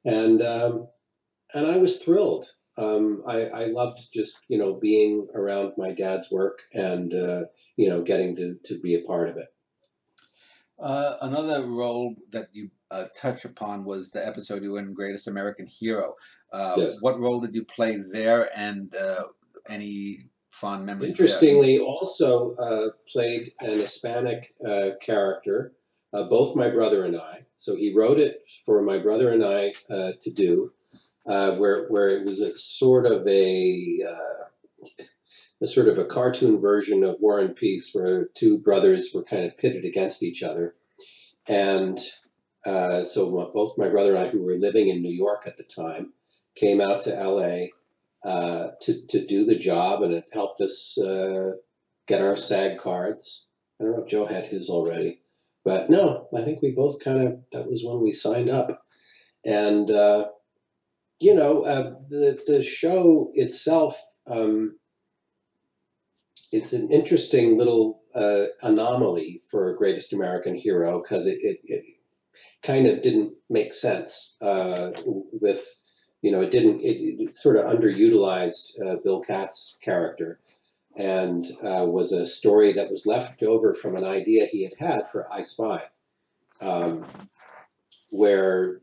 And I was thrilled. I loved just, you know, being around my dad's work and you know, getting to be a part of it. Another role that you touch upon was the episode you were in Greatest American Hero. Yes. What role did you play there, and any fond memories there? Interestingly, also played an Hispanic character, both my brother and I. So he wrote it for my brother and I to do, where it was a sort of a cartoon version of War and Peace, where two brothers were kind of pitted against each other. And so both my brother and I, who were living in New York at the time, came out to LA to do the job, and it helped us get our SAG cards. I don't know if Joe had his already, but no, I think we both that was when we signed up. And, you know, the show itself, it's an interesting little anomaly for Greatest American Hero, because it kind of didn't make sense with, you know, it sort of underutilized Bill Katz's character, and was a story that was left over from an idea he had for I Spy, where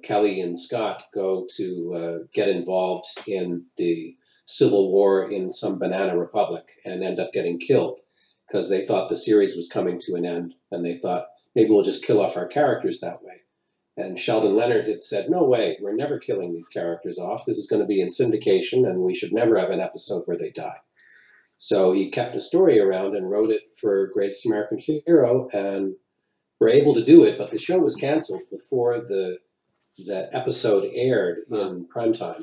Kelly and Scott go to get involved in the Civil War in some banana republic and end up getting killed because they thought the series was coming to an end, and they thought maybe we'll just kill off our characters that way. And Sheldon Leonard had said, no way, we're never killing these characters off. This is going to be in syndication, and we should never have an episode where they die. So he kept the story around and wrote it for Greatest American Hero, and were able to do it, but the show was canceled before the episode aired in primetime.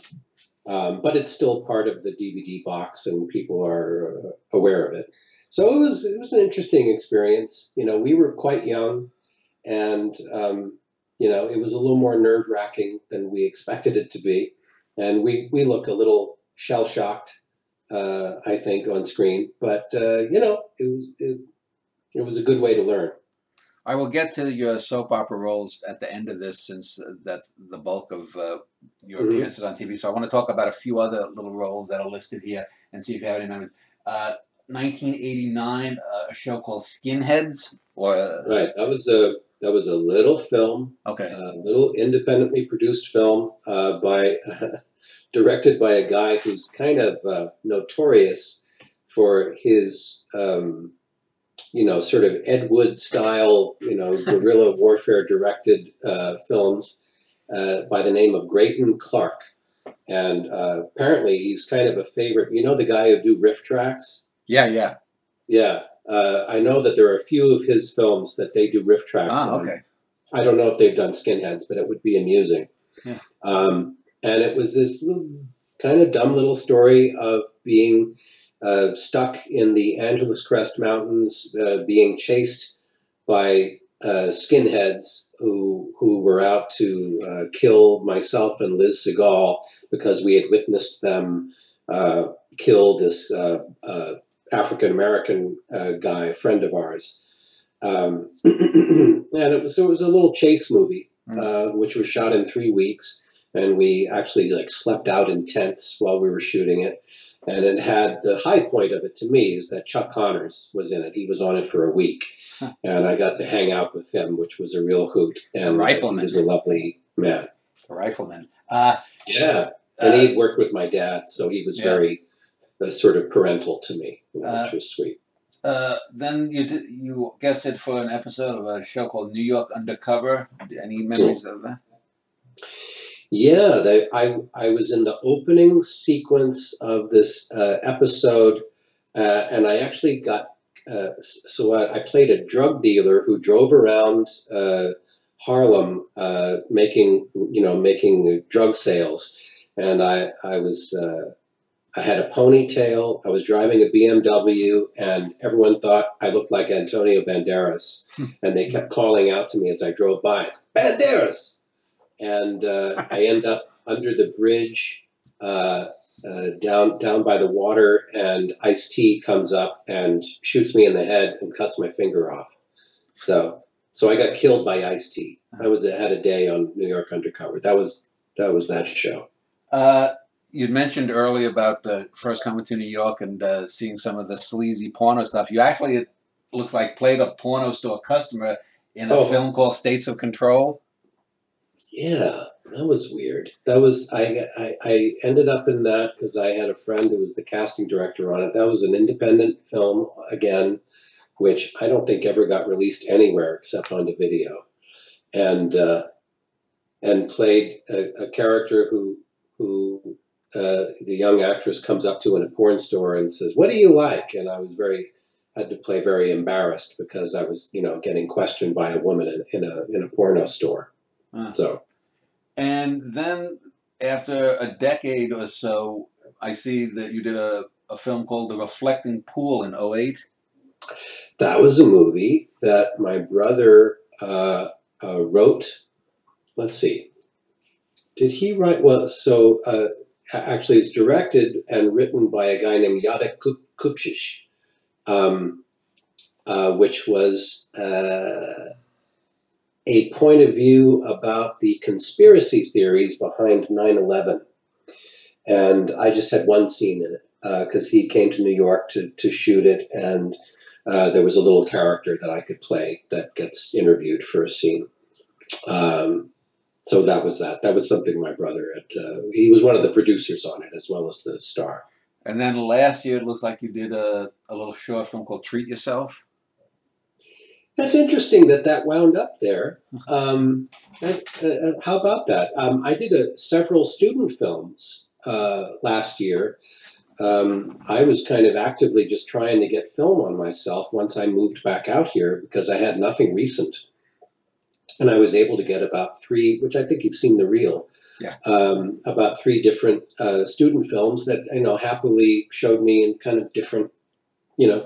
But it's still part of the DVD box, and people are aware of it. So it was an interesting experience. You know, we were quite young, and you know, it was a little more nerve wracking than we expected it to be, and we look a little shell shocked, I think, on screen. But you know, it was a good way to learn. I will get to your soap opera roles at the end of this, since that's the bulk of your Hmm. appearances on TV. So I want to talk about a few other little roles that are listed here and see if you have any memories. 1989, a show called Skinheads, or Right. That was a little film, okay, a little independently produced film by directed by a guy who's kind of notorious for his you know, sort of Ed Wood style, you know, guerrilla warfare directed films by the name of Grayton Clark. And apparently he's kind of a favorite. You know, the guy who do riff tracks? yeah, yeah. Yeah. I know that there are a few of his films that they do riff tracks Ah, on. okay, I don't know if they've done Skinheads, but it would be amusing. yeah. And it was this kind of dumb little story of being stuck in the Angeles Crest Mountains, being chased by skinheads who were out to kill myself and Liz Segal because we had witnessed them kill this African American guy, a friend of ours. And it was a little chase movie, which was shot in 3 weeks, and we actually like slept out in tents while we were shooting it. And it had the high point of it to me is that Chuck Connors was in it. He was on it for a week, and I got to hang out with him, which was a real hoot. A And he rifleman, was a lovely man. a rifleman. Yeah, and he had worked with my dad, so he was Yeah. very sort of parental to me, which was sweet. Then you guested for an episode of a show called New York Undercover. Any memories of that? Yeah, I was in the opening sequence of this episode, and I actually got I played a drug dealer who drove around Harlem, making drug sales, and I had a ponytail. I was driving a BMW, and everyone thought I looked like Antonio Banderas, and they kept calling out to me as I drove by, Banderas. And I end up under the bridge, down by the water, and Ice-T comes up and shoots me in the head and cuts my finger off. So I got killed by Ice-T. I had a day on New York Undercover. That was that show. You'd mentioned earlier about first coming to New York and seeing some of the sleazy porno stuff. You actually, it looks like, played a porno store customer in a film called States of Control. Yeah, that was weird. That was I ended up in that because I had a friend who was the casting director on it. That was an independent film again, which I don't think ever got released anywhere except on the video, and played a character who the young actress comes up to in a porn store and says, "What do you like?" And I was had to play very embarrassed because I was getting questioned by a woman in a porno store. So, and then after a decade or so, I see that you did a film called The Reflecting Pool in '08. That was a movie that my brother wrote. Let's see. Did he write? Well, so actually, it's directed and written by a guy named Yadek Kupčić, which was a point of view about the conspiracy theories behind 9/11. And I just had one scene in it because he came to New York to shoot it, and there was a little character that I could play that gets interviewed for a scene. So that was that. That was something my brother he was one of the producers on it as well as the star. And then last year, it looks like you did a little short film called Treat Yourself. That's interesting that wound up there. How about that? I did several student films last year. I was kind of actively just trying to get film on myself once I moved back out here because I had nothing recent. And I was able to get about 3, which I think you've seen the reel, Yeah. about three different student films that happily showed me in kind of different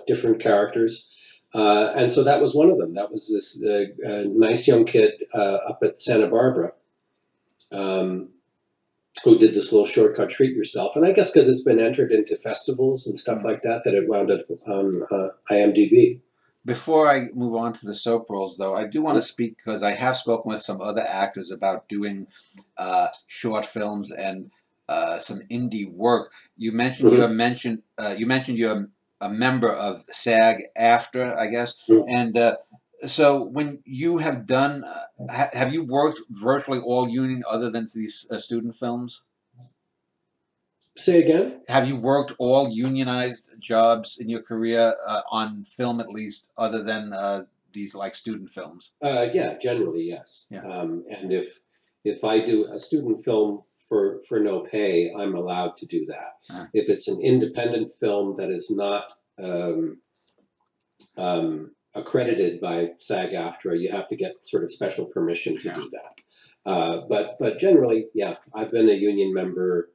different characters. And so that was one of them. That was this nice young kid up at Santa Barbara um, who did this little shortcut treat yourself. And I guess because it's been entered into festivals and stuff like that, that it wound up on IMDb. Before I move on to the soap roles, though, I do want to speak because I have spoken with some other actors about doing short films and some indie work. You mentioned Mm-hmm. you mentioned you're a member of SAG-AFTRA, I guess, Mm-hmm. and so when you have done, have you worked virtually all union other than these student films? Say again? Have you worked all unionized jobs in your career on film, at least, other than these like student films? Yeah, generally yes. Yeah. And if I do a student film for no pay, I'm allowed to do that. If it's an independent film that is not accredited by SAG-AFTRA, you have to get sort of special permission to do that. But generally, yeah, I've been a union member,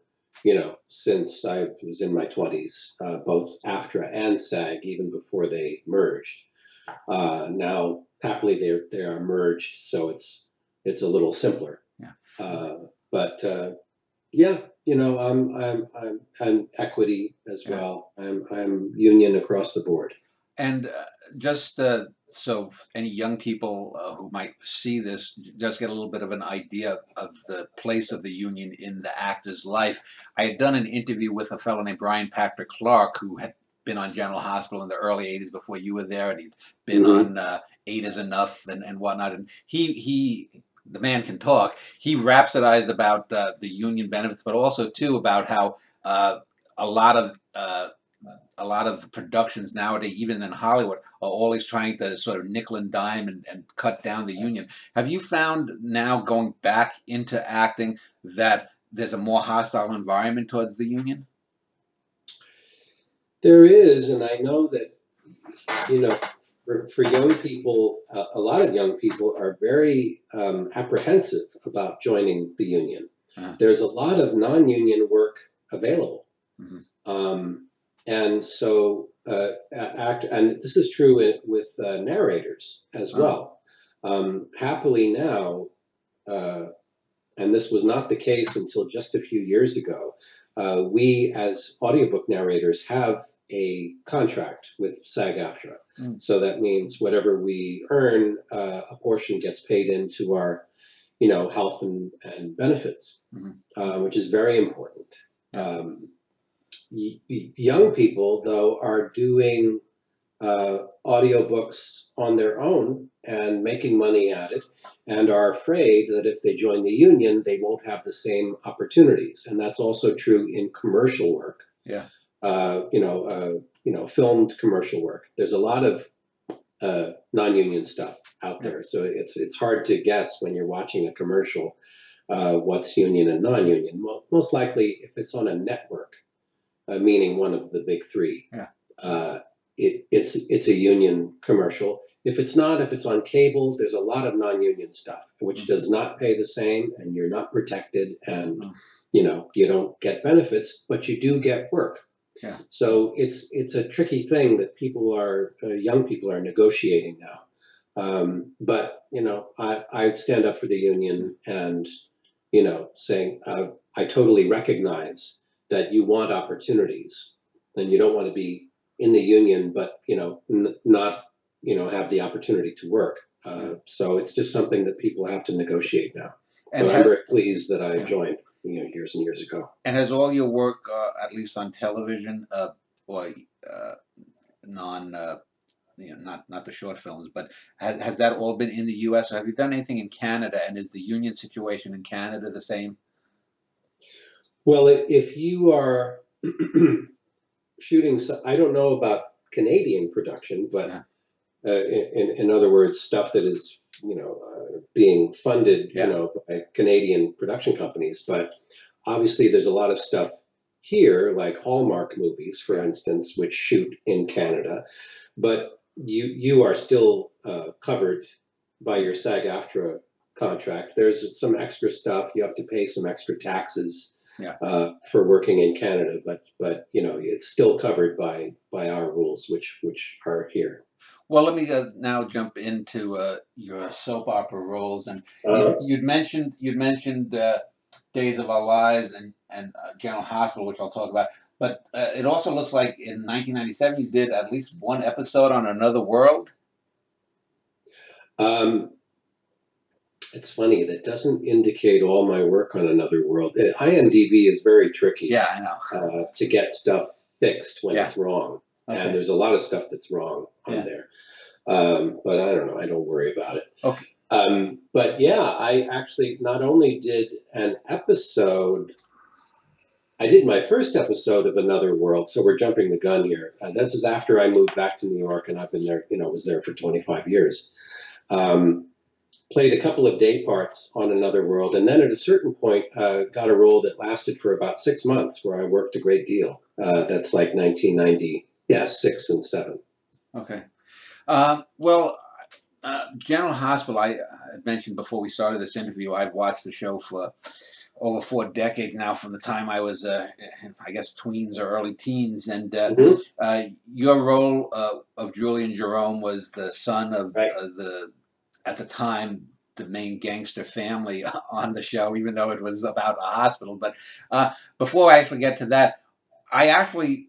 since I was in my 20s, both AFTRA and SAG, even before they merged. Now, happily, they are merged, so it's a little simpler. Yeah. But yeah, I'm equity as well. I'm union across the board. And just so any young people who might see this just get a little bit of an idea of the place of the union in the actor's life. I had done an interview with a fellow named Brian Patrick Clark who had been on General Hospital in the early 80s before you were there, and he'd been on Eight is Enough and whatnot. And the man can talk. He rhapsodized about the union benefits, but also too about how a lot of productions nowadays, even in Hollywood, are always trying to sort of nickel and dime and cut down the union. Have you found now, going back into acting, that there's a more hostile environment towards the union? There is, and I know that, for young people, a lot of young people are very apprehensive about joining the union. There's a lot of non-union work available. And so, and this is true with narrators as well. Happily now, and this was not the case until just a few years ago, we as audiobook narrators have a contract with SAG-AFTRA. So that means whatever we earn, a portion gets paid into our, health and benefits, which is very important. Young people, though, are doing audiobooks on their own and making money at it, and are afraid that if they join the union, they won't have the same opportunities. And that's also true in commercial work. Yeah. Filmed commercial work. There's a lot of non-union stuff out there, so it's hard to guess when you're watching a commercial what's union and non-union. Most likely, if it's on a network, meaning one of the big three, it's a union commercial. If it's not, if it's on cable, there's a lot of non-union stuff, which does not pay the same, and you're not protected, and you don't get benefits, but you do get work. Yeah. So it's a tricky thing that young people are negotiating now. But I stand up for the union and saying I totally recognize that you want opportunities, and you don't want to be in the union, but not have the opportunity to work. So it's just something that people have to negotiate now. And but I'm very pleased that I joined years and years ago. And has all your work, at least on television, or non, not the short films, but has that all been in the U.S. or have you done anything in Canada? And is the union situation in Canada the same? Well, if you are shooting, I don't know about Canadian production, but in other words, stuff that is being funded by Canadian production companies. But obviously, there's a lot of stuff here, like Hallmark movies, for instance, which shoot in Canada. But you are still covered by your SAG-AFTRA contract. There's some extra stuff. You have to pay some extra taxes Yeah. for working in Canada, but you know, it's still covered by our rules, which are here. Well, let me now jump into your soap opera roles, and you'd mentioned Days of Our Lives and General Hospital, which I'll talk about. But it also looks like in 1997 you did at least one episode on Another World. It's funny, that doesn't indicate all my work on Another World. IMDb is very tricky. Yeah, I know. To get stuff fixed when it's wrong, and there's a lot of stuff that's wrong on there. But I don't know. I don't worry about it. Okay. But yeah, I actually not only did an episode. I did my first episode of Another World, so we're jumping the gun here. This is after I moved back to New York, and I've been there, you know, was there for 25 years. Played a couple of day parts on Another World, and then at a certain point got a role that lasted for about 6 months, where I worked a great deal. That's like 1996 and 7. Okay. Well, General Hospital, I mentioned before we started this interview, I've watched the show for over 4 decades now, from the time I was, I guess, tweens or early teens. And your role of Julian Jerome was the son of at the time, the main gangster family on the show, even though it was about a hospital. But before I actually get to that, I actually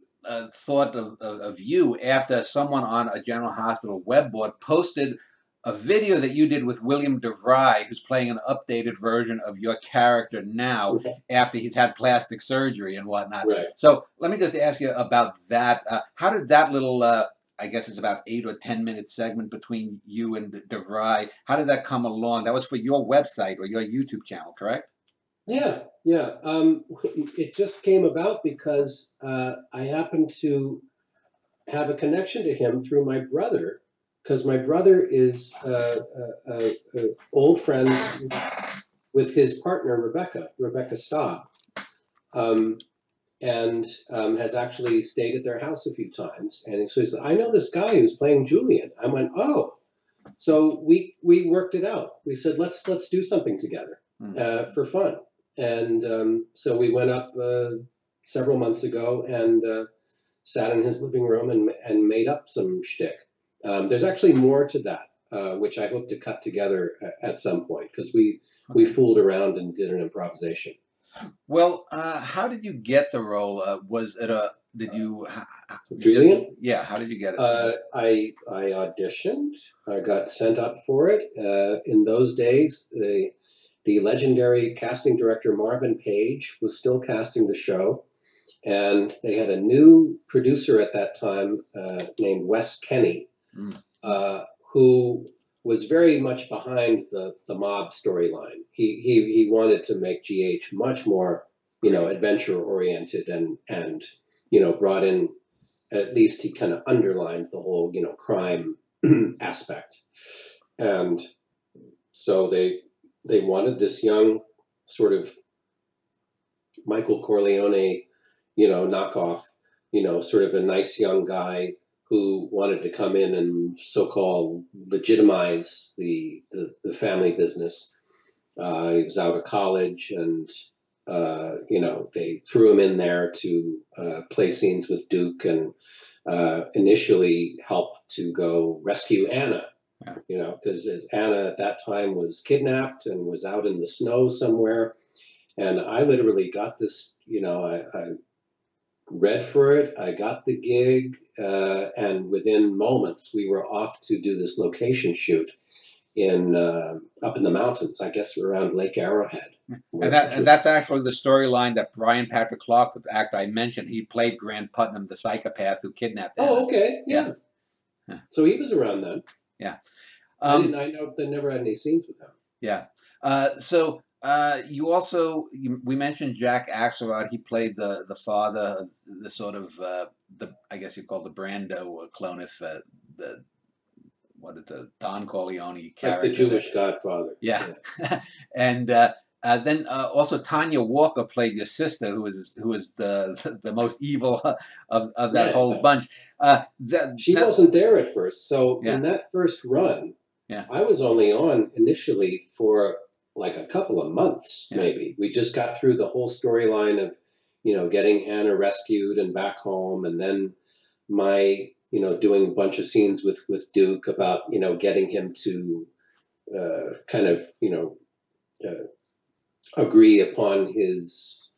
thought of you after someone on a General Hospital web board posted a video that you did with William DeVry, who's playing an updated version of your character now after he's had plastic surgery and whatnot. Right. So let me just ask you about that. How did that little, I guess it's about 8 or 10 minute segment between you and DeVry, how did that come along? That was for your website or your YouTube channel, correct? Yeah. It just came about because I happened to have a connection to him through my brother, because my brother is old friends with his partner, Rebecca Staub, and has actually stayed at their house a few times. And so he said, I know this guy who's playing Julian. I went, oh. So we worked it out. We said, let's do something together for fun. And so we went up several months ago and sat in his living room and made up some shtick. There's actually more to that, which I hope to cut together at some point, because we fooled around and did an improvisation. Well, how did you get the role? Was it Julian? Yeah, how did you get it? I auditioned. I got sent up for it. In those days, the legendary casting director Marvin Page was still casting the show, and they had a new producer at that time named Wes Kenny, who was very much behind the mob storyline. He wanted to make GH much more, adventure oriented and brought in, at least he kind of underlined the whole, crime aspect. And so they wanted this young sort of Michael Corleone, knockoff, sort of a nice young guy who wanted to come in and so-called legitimize the family business. He was out of college, and they threw him in there to play scenes with Duke, and initially help to go rescue Anna. Because Anna at that time was kidnapped and was out in the snow somewhere. And I literally got this, I read for it, I got the gig, and within moments we were off to do this location shoot in up in the mountains, I guess around Lake Arrowhead. And that's actually the storyline that Brian Patrick Clark, the actor I mentioned, he played Grant Putnam, the psychopath who kidnapped Anna. Oh, okay, yeah. So he was around then. Yeah. I never had any scenes with him. Yeah. So you also, we mentioned Jack Axelrod. He played the father, the sort of, I guess you call the Brando clone, if the Don Corleone character. Like the Jewish Godfather. Yeah. And then also Tanya Walker played your sister, who is the most evil of that whole bunch. She wasn't there at first. So in that first run, Yeah. I was only on initially for like a couple of months, Yeah. maybe. We just got through the whole storyline of, getting Anna rescued and back home, and then my, doing a bunch of scenes with Duke about, getting him to kind of, agree upon his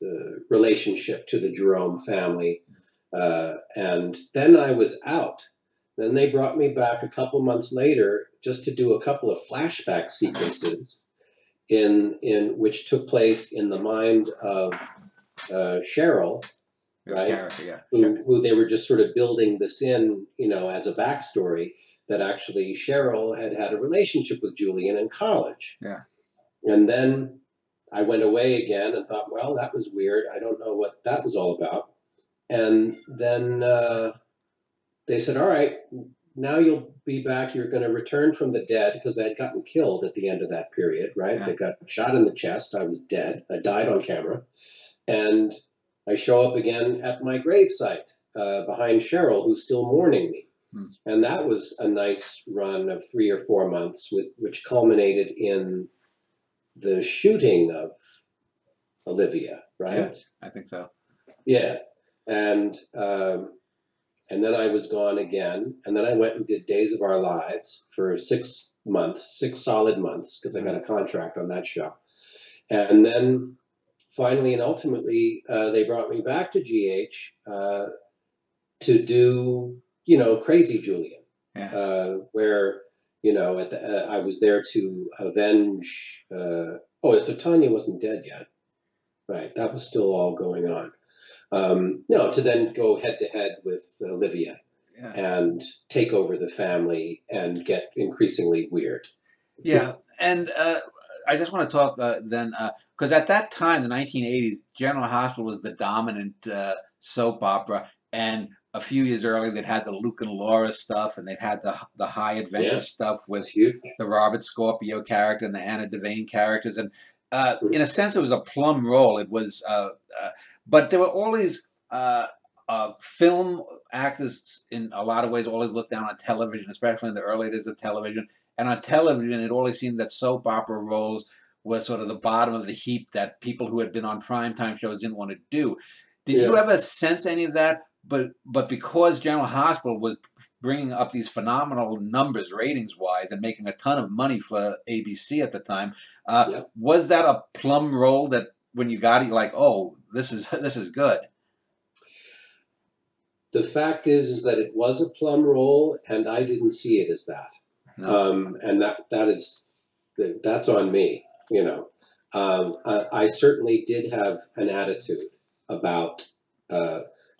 relationship to the Jerome family. And then I was out. Then they brought me back a couple months later just to do a couple of flashback sequences in which took place in the mind of Cheryl, The right? character, yeah. Who they were just sort of building this in, as a backstory, that actually Cheryl had had a relationship with Julian in college. Yeah. And then I went away again and thought, well, that was weird. I don't know what that was all about. And then they said, all right, now you'll be back. You're going to return from the dead, because they had gotten killed at the end of that period, right? Yeah. They got shot in the chest. I was dead. I died on camera. And I show up again at my gravesite behind Cheryl, who's still mourning me. And that was a nice run of 3 or 4 months, which culminated in the shooting of Olivia, right? Yeah, I think so. Yeah. And then I was gone again. And then I went and did Days of Our Lives for 6 months, 6 solid months, because I got a contract on that show. And then finally and ultimately, they brought me back to GH to do, Crazy Julian, where, I was there to avenge. So Tanya wasn't dead yet. Right. That was still all going on. To then go head to head with Olivia and take over the family and get increasingly weird. Yeah. And I just want to talk then, because at that time, the 1980s, General Hospital was the dominant soap opera. And a few years earlier, they'd had the Luke and Laura stuff, and they'd had the high adventure stuff with the Robert Scorpio character and the Anna Devane characters. And in a sense, it was a plum role. It was, but there were always film actors in a lot of ways always looked down on television, especially in the early days of television. And on television, it always seemed that soap opera roles were sort of the bottom of the heap that people who had been on primetime shows didn't want to do. Did you ever sense any of that? But because General Hospital was bringing up these phenomenal numbers ratings-wise and making a ton of money for ABC at the time, was that a plum role that when you got it, you're like, oh, this is good? The fact is that it was a plum role, and I didn't see it as that. No. And that's on me. I certainly did have an attitude about.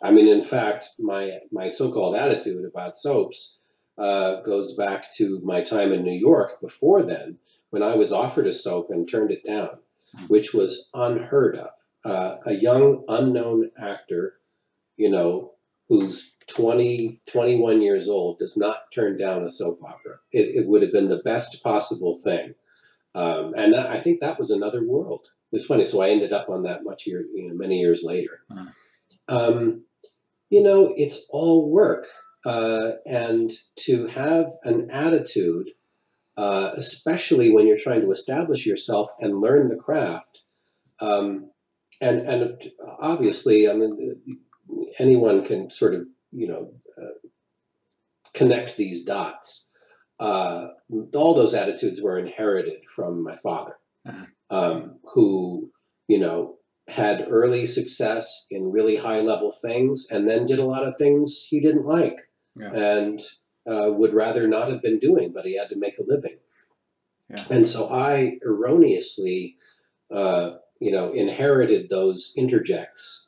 In fact, my so-called attitude about soaps goes back to my time in New York before then, when I was offered a soap and turned it down, which was unheard of. A young, unknown actor, who's 20, 21 years old, does not turn down a soap opera. It would have been the best possible thing. And I think that was another world. It's funny. So I ended up on that many years later. It's all work. And to have an attitude, especially when you're trying to establish yourself and learn the craft, and obviously, anyone can sort of, connect these dots. All those attitudes were inherited from my father, who, had early success in really high level things and then did a lot of things he didn't like and would rather not have been doing, but he had to make a living. And so I erroneously, inherited those interjects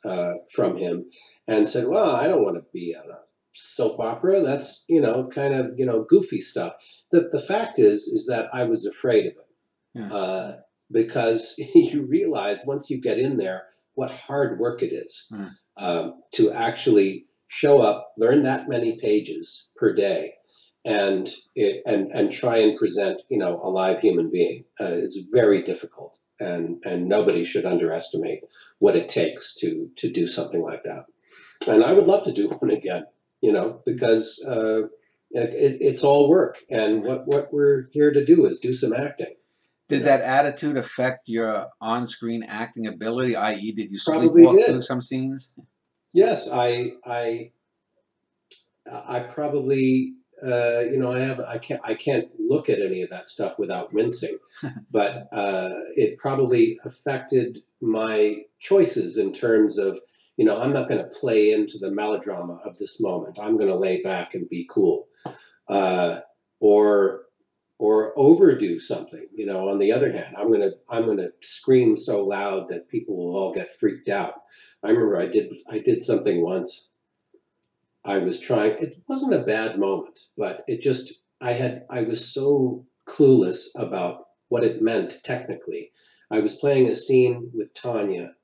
from him and said, well, I don't want to be on a soap opera. That's, kind of, goofy stuff. The fact is that I was afraid of it. Because you realize once you get in there what hard work it is to actually show up, learn that many pages per day, and try and present a live human being. It's very difficult, and nobody should underestimate what it takes to do something like that. And I would love to do one again, because It's all work, and what we're here to do is do some acting. Did that attitude affect your on-screen acting ability, i.e., did you Probably sleepwalk through did. some scenes? Yes, I probably I can't look at any of that stuff without wincing, but it probably affected my choices in terms of, I'm not going to play into the melodrama of this moment. I'm going to lay back and be cool, uh, or or overdo something. On the other hand, I'm gonna scream so loud that people will all get freaked out. I remember I did something once. I was trying. It wasn't a bad moment, but it just I was so clueless about what it meant technically. I was playing a scene with Tanya,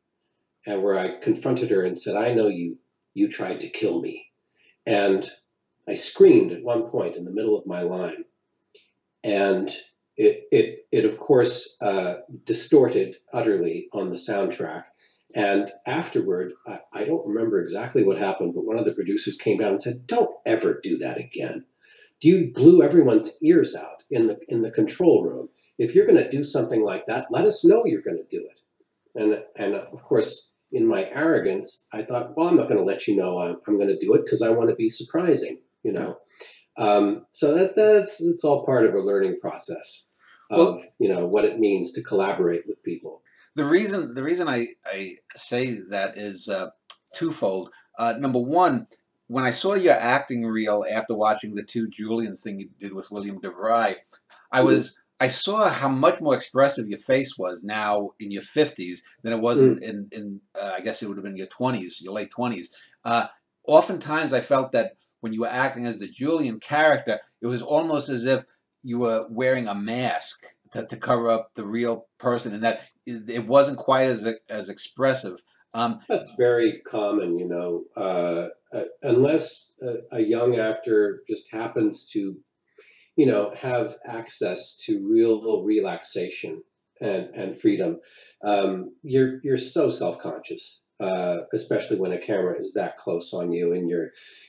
and where I confronted her and said, "I know you tried to kill me," and I screamed at one point in the middle of my line, and it of course distorted utterly on the soundtrack. And afterward, I don't remember exactly what happened, but one of the producers came down and said, "Don't ever do that again. You blew everyone's ears out in the control room. If you're going to do something like that, let us know you're going to do it." And of course, in my arrogance, I thought, well, I'm not going to let you know I'm going to do it because I want to be surprising, you Yeah. know. So that's it's all part of a learning process Well, of what it means to collaborate with people. the reason I say that is twofold. Number one, when I saw your acting reel after watching the two Julians thing you did with William DeVry, Mm, I saw how much more expressive your face was now in your 50s than it was mm, in I guess it would have been your 20s, your late 20s. Oftentimes I felt that when you were acting as the Julian character, it was almost as if you were wearing a mask to cover up the real person, and that it wasn't quite as expressive. Um, that's very common, unless a young actor just happens to have access to real relaxation and freedom. You're so self-conscious, especially when a camera is that close on you, and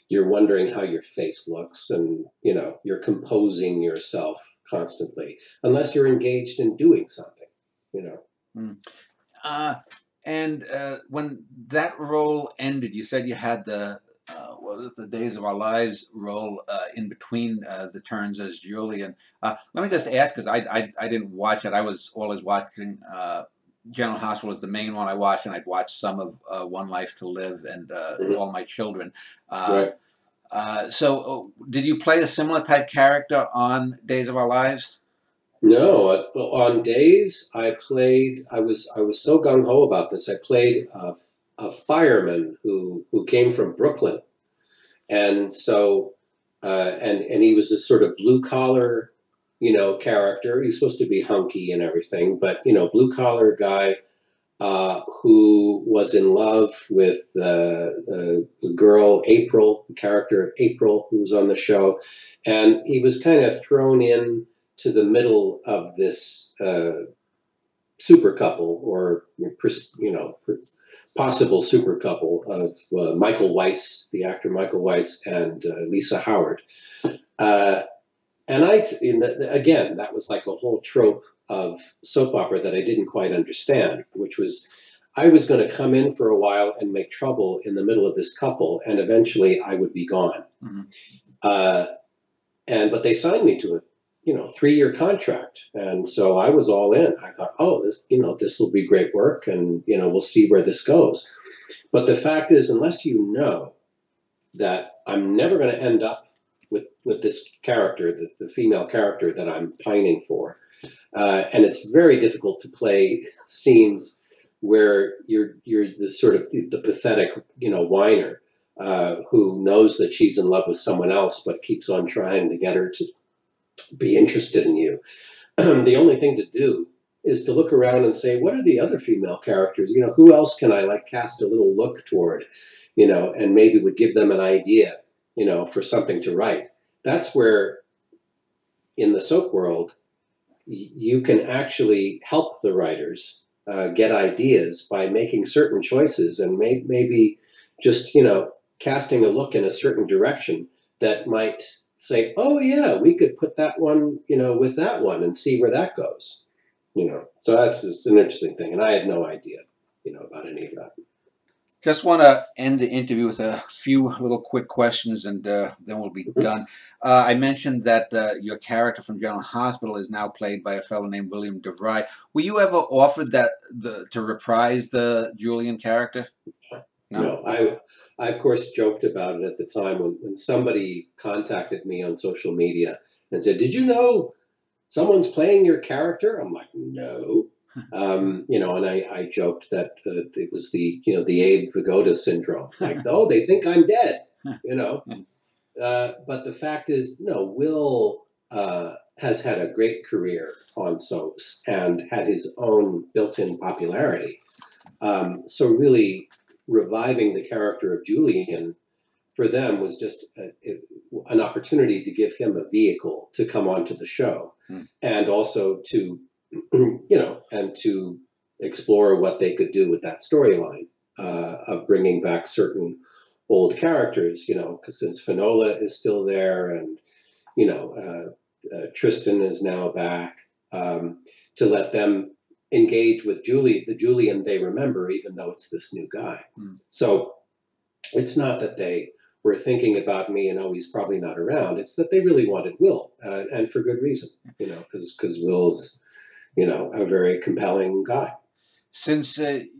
you're wondering how your face looks, and you're composing yourself constantly, unless you're engaged in doing something. You know. mm. Uh, and when that role ended, you said you had what was it, the Days of Our Lives role in between the turns as Julian. Let me just ask, because I didn't watch it. I was always watching General Hospital was the main one I watched, and I'd watch some of One Life to Live and Mhm. All My Children. Uh, Right. did you play a similar type character on Days of Our Lives? No, well, on days I was so gung ho about this. I played a fireman who came from Brooklyn, and so and he was this sort of blue collar, character. He's supposed to be hunky and everything, but blue collar guy who was in love with the girl April, the character of April, who was on the show, and he was kind of thrown in to the middle of this super couple, or possible super couple of Michael Weiss, the actor Michael Weiss, and Lisa Howard. Uh, and again, that was like a whole trope of soap opera that I didn't quite understand, which was I was going to come in for a while and make trouble in the middle of this couple, and eventually I would be gone. Mhm. Uh, but they signed me to a 3-year contract, and so I was all in. I thought, oh, this will be great work, and we'll see where this goes. But the fact is, unless you know that I'm never going to end up with this character, the female character that I'm pining for. And it's very difficult to play scenes where you're the sort of the pathetic, whiner who knows that she's in love with someone else, but keeps on trying to get her to be interested in you. The only thing to do is to look around and say, what are the other female characters? Who else can I cast a little look toward, and maybe would give them an idea, for something to write. That's where in the soap world, you can actually help the writers get ideas by making certain choices, and maybe just casting a look in a certain direction that might say, oh yeah, we could put that one, with that one and see where that goes. So it's an interesting thing, and I had no idea, about any of that. Just want to end the interview with a few little quick questions, and then we'll be Mhm. done. I mentioned that your character from General Hospital is now played by a fellow named William DeVry. Were you ever offered to reprise the Julian character? No? No, I of course joked about it at the time when somebody contacted me on social media and said, "Did you know someone's playing your character?" I'm like, "No." And I joked that it was the Abe Vigoda syndrome. Like, oh, they think I'm dead, you know. But the fact is, no, Will has had a great career on soaps and had his own built-in popularity. So really reviving the character of Julian for them was just an opportunity to give him a vehicle to come onto the show, and also to, and to explore what they could do with that storyline of bringing back certain old characters, because since Finola is still there, and Tristan is now back, to let them engage with the Julian they remember, even though it's this new guy. So it's not that they were thinking about me and, oh, he's probably not around. It's that they really wanted Will, and for good reason, because Will's, a very compelling guy. Since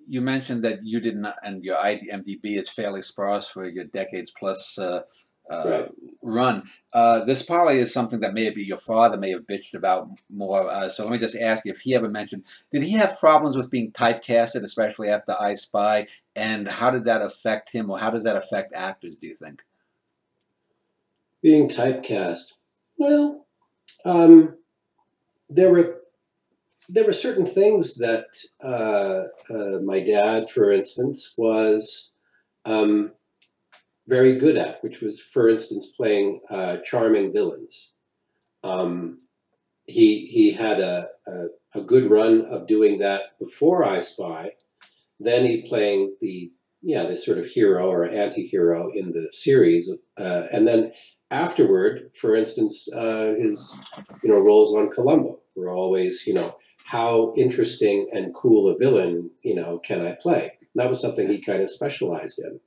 you mentioned that you didn't, and your IMDb is fairly sparse for your decades plus Right. run, this probably is something that maybe your father may have bitched about more. So let me just ask you if he ever mentioned, did he have problems with being typecasted, especially after I Spy? And how did that affect him, or how does that affect actors, do you think? Being typecast. Well, there were certain things that my dad, for instance, was very good at, which was, for instance, playing charming villains. He had a good run of doing that before I Spy. Then he playing the sort of hero or anti-hero in the series, and then afterward, for instance, his roles on Columbo were always how interesting and cool a villain can I play? And that was something he kind of specialized in.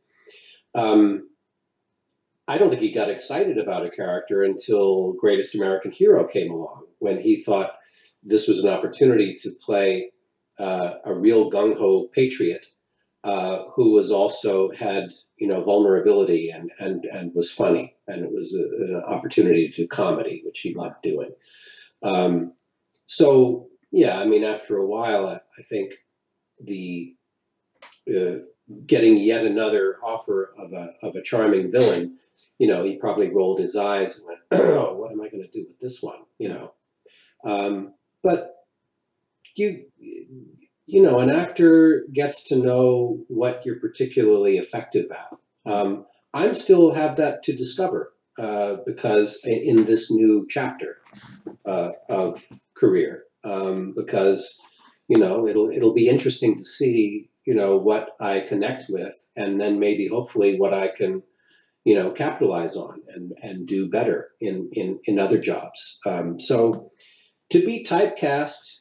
I don't think he got excited about a character until Greatest American Hero came along, when he thought this was an opportunity to play a real gung-ho patriot who was also had vulnerability and was funny, and it was an opportunity to do comedy, which he loved doing. So yeah, I mean, after a while, I think the getting yet another offer of a charming villain, he probably rolled his eyes and went, "Oh, what am I going to do with this one?" But an actor gets to know what you're particularly effective at. I still have that to discover because in this new chapter of career, because it'll be interesting to see what I connect with, and then maybe hopefully what I can capitalize on and do better in other jobs. So to be typecast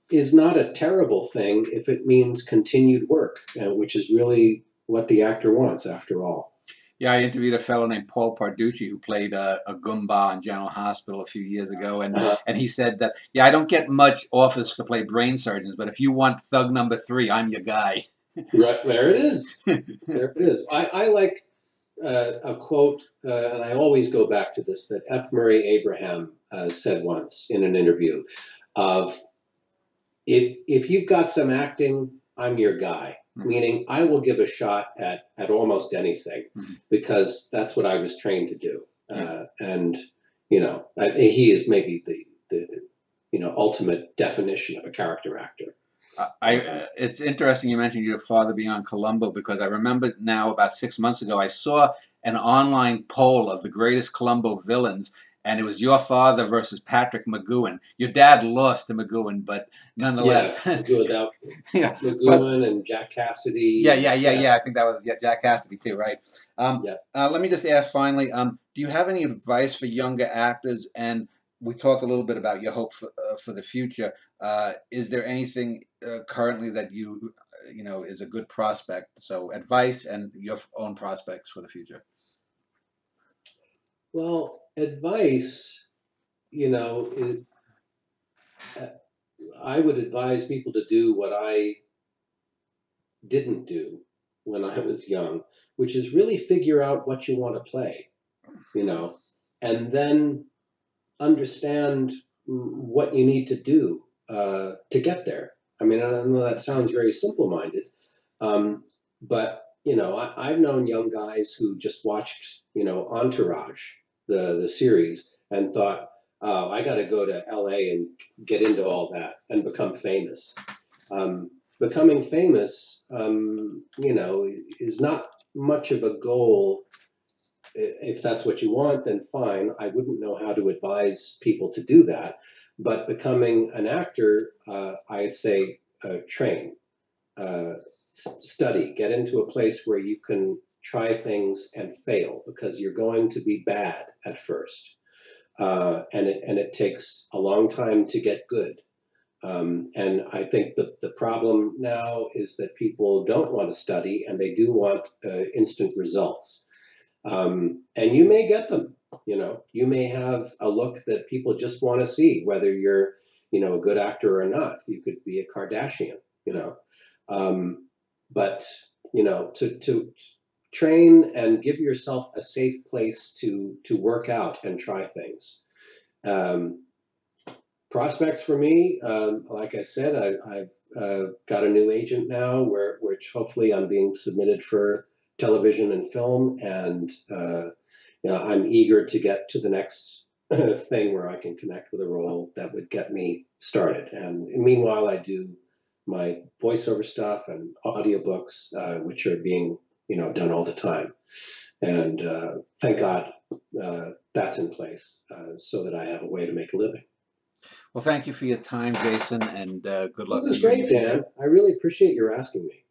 is not a terrible thing if it means continued work, which is really what the actor wants, after all. Yeah, I interviewed a fellow named Paul Parducci who played a Goomba in General Hospital a few years ago, and he said that, yeah, I don't get much offers to play brain surgeons, but if you want Thug Number 3, I'm your guy. Right, there it is. There it is. I like a quote, and I always go back to this, that F. Murray Abraham said once in an interview of, if you've got some acting, I'm your guy. Meaning, I will give a shot at almost anything, because that's what I was trained to do. And he is maybe the ultimate definition of a character actor. It's interesting you mentioned your father being on Columbo, because I remember now about 6 months ago I saw an online poll of the greatest Columbo villains, and it was your father versus Patrick McGowan. Your dad lost to McGowan, but Yeah, nonetheless, we'll do without yeah. But McGowan and Jack Cassidy yeah, and yeah, yeah, yeah, yeah. I think that was, yeah, Jack Cassidy too, right? yeah. Let me just ask finally. Do you have any advice for younger actors? And we talked a little bit about your hope for the future. Is there anything currently that you know is a good prospect? So advice and your own prospects for the future. Well, advice, you know, uh, I would advise people to do what I didn't do when I was young, which is really figure out what you want to play, you know, and then understand what you need to do to get there. I mean, I know that sounds very simple-minded, but you know, I've known young guys who just watched, you know, Entourage, the series, and thought, "Oh, I got to go to L.A. and get into all that and become famous." Becoming famous, you know, is not much of a goal. If that's what you want, then fine. I wouldn't know how to advise people to do that. But becoming an actor, I'd say train, uh, study, get into a place where you can try things and fail because you're going to be bad at first. And it takes a long time to get good. And I think the problem now is that people don't want to study and they do want instant results. And you may get them, you know, you may have a look that people just want to see, whether you're, you know, a good actor or not. You could be a Kardashian, you know. Um, but, you know, to train and give yourself a safe place to work out and try things. Um, Prospects for me, like I said, I've got a new agent now, which hopefully I'm being submitted for television and film, and you know, I'm eager to get to the next thing where I can connect with a role that would get me started. And meanwhile, I do my voiceover stuff and audiobooks, which are being, you know, done all the time. And thank God that's in place so that I have a way to make a living. Well, thank you for your time, Jason, and good This luck to is you in your great, future. Dan. I really appreciate your asking me.